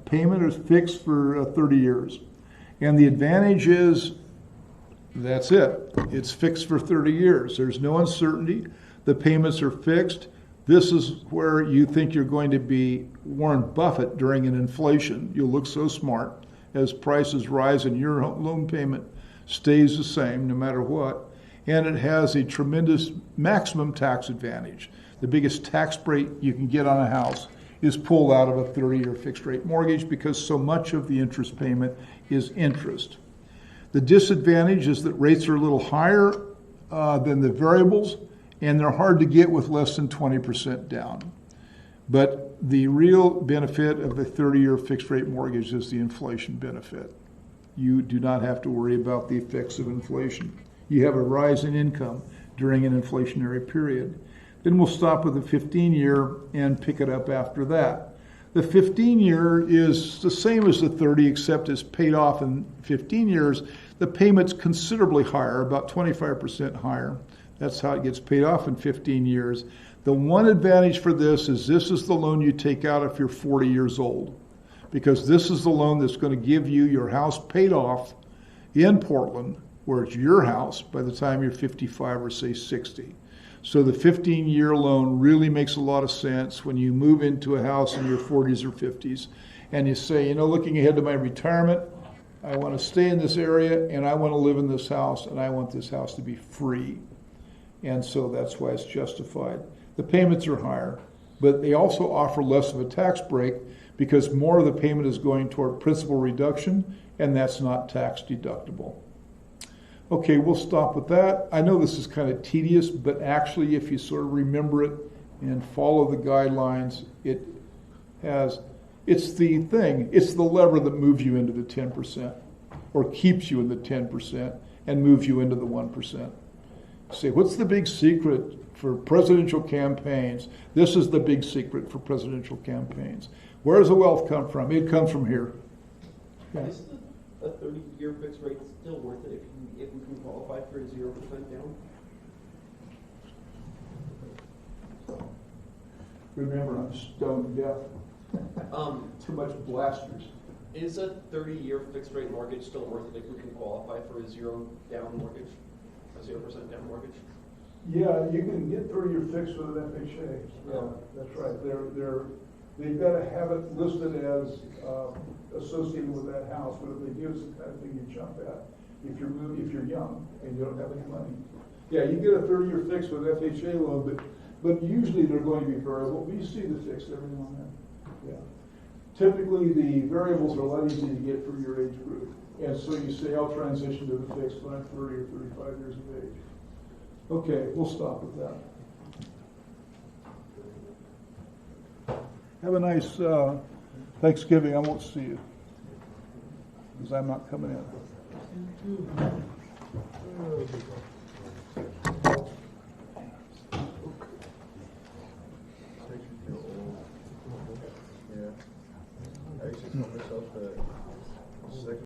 B: payment is fixed for 30 years. And the advantage is, that's it. It's fixed for 30 years. There's no uncertainty. The payments are fixed. This is where you think you're going to be Warren Buffett during an inflation. You'll look so smart as prices rise and your loan payment stays the same no matter what. And it has a tremendous maximum tax advantage. The biggest tax break you can get on a house is pulled out of a 30-year fixed rate mortgage because so much of the interest payment is interest. The disadvantage is that rates are a little higher than the variables, and they're hard to get with less than 20% down. But the real benefit of a 30-year fixed rate mortgage is the inflation benefit. You do not have to worry about the effects of inflation. You have a rise in income during an inflationary period. Then we'll stop with the 15-year and pick it up after that. The 15-year is the same as the 30, except it's paid off in 15 years. The payment's considerably higher, about 25% higher. That's how it gets paid off in 15 years. The one advantage for this is the loan you take out if you're 40 years old, because this is the loan that's going to give you your house paid off in Portland, where it's your house by the time you're 55 or say 60. So the 15-year loan really makes a lot of sense when you move into a house in your 40s or 50s and you say, you know, looking ahead to my retirement, I want to stay in this area and I want to live in this house and I want this house to be free. And so that's why it's justified. The payments are higher, but they also offer less of a tax break because more of the payment is going toward principal reduction, and that's not tax deductible. Okay, we'll stop with that. I know this is kind of tedious, but actually if you sort of remember it and follow the guidelines, it's the lever that moves you into the 10% or keeps you in the 10% and moves you into the 1%. Say, what's the big secret for presidential campaigns? This is the big secret for presidential campaigns. Where does the wealth come from? It comes from here. Yeah.
C: Is a 30-year fixed rate still worth it if we can qualify for a 0% down?
B: Remember, I'm stone deaf. Too much blasters.
C: Is a 30-year fixed rate mortgage still worth it if we can qualify for a 0% down mortgage? A 0% down mortgage?
B: Yeah, you can get 30-year fixed with an FHA. Yeah, that's right. They've got to have it listed as associated with that house, but if they do, it's the kind of thing you jump at if you're young and you don't have any money. Yeah, you get a 30-year fix with an FHA loan, but usually they're going to be variable. But you see the fixed every now and then. Yeah. Typically, the variables are a lot easier to get for your age group, and so you say, I'll transition to the fixed when I'm 30 or 35 years of age. Okay, we'll stop with that. Have a nice Thanksgiving. I won't see you because I'm not coming in.
A: I actually told myself that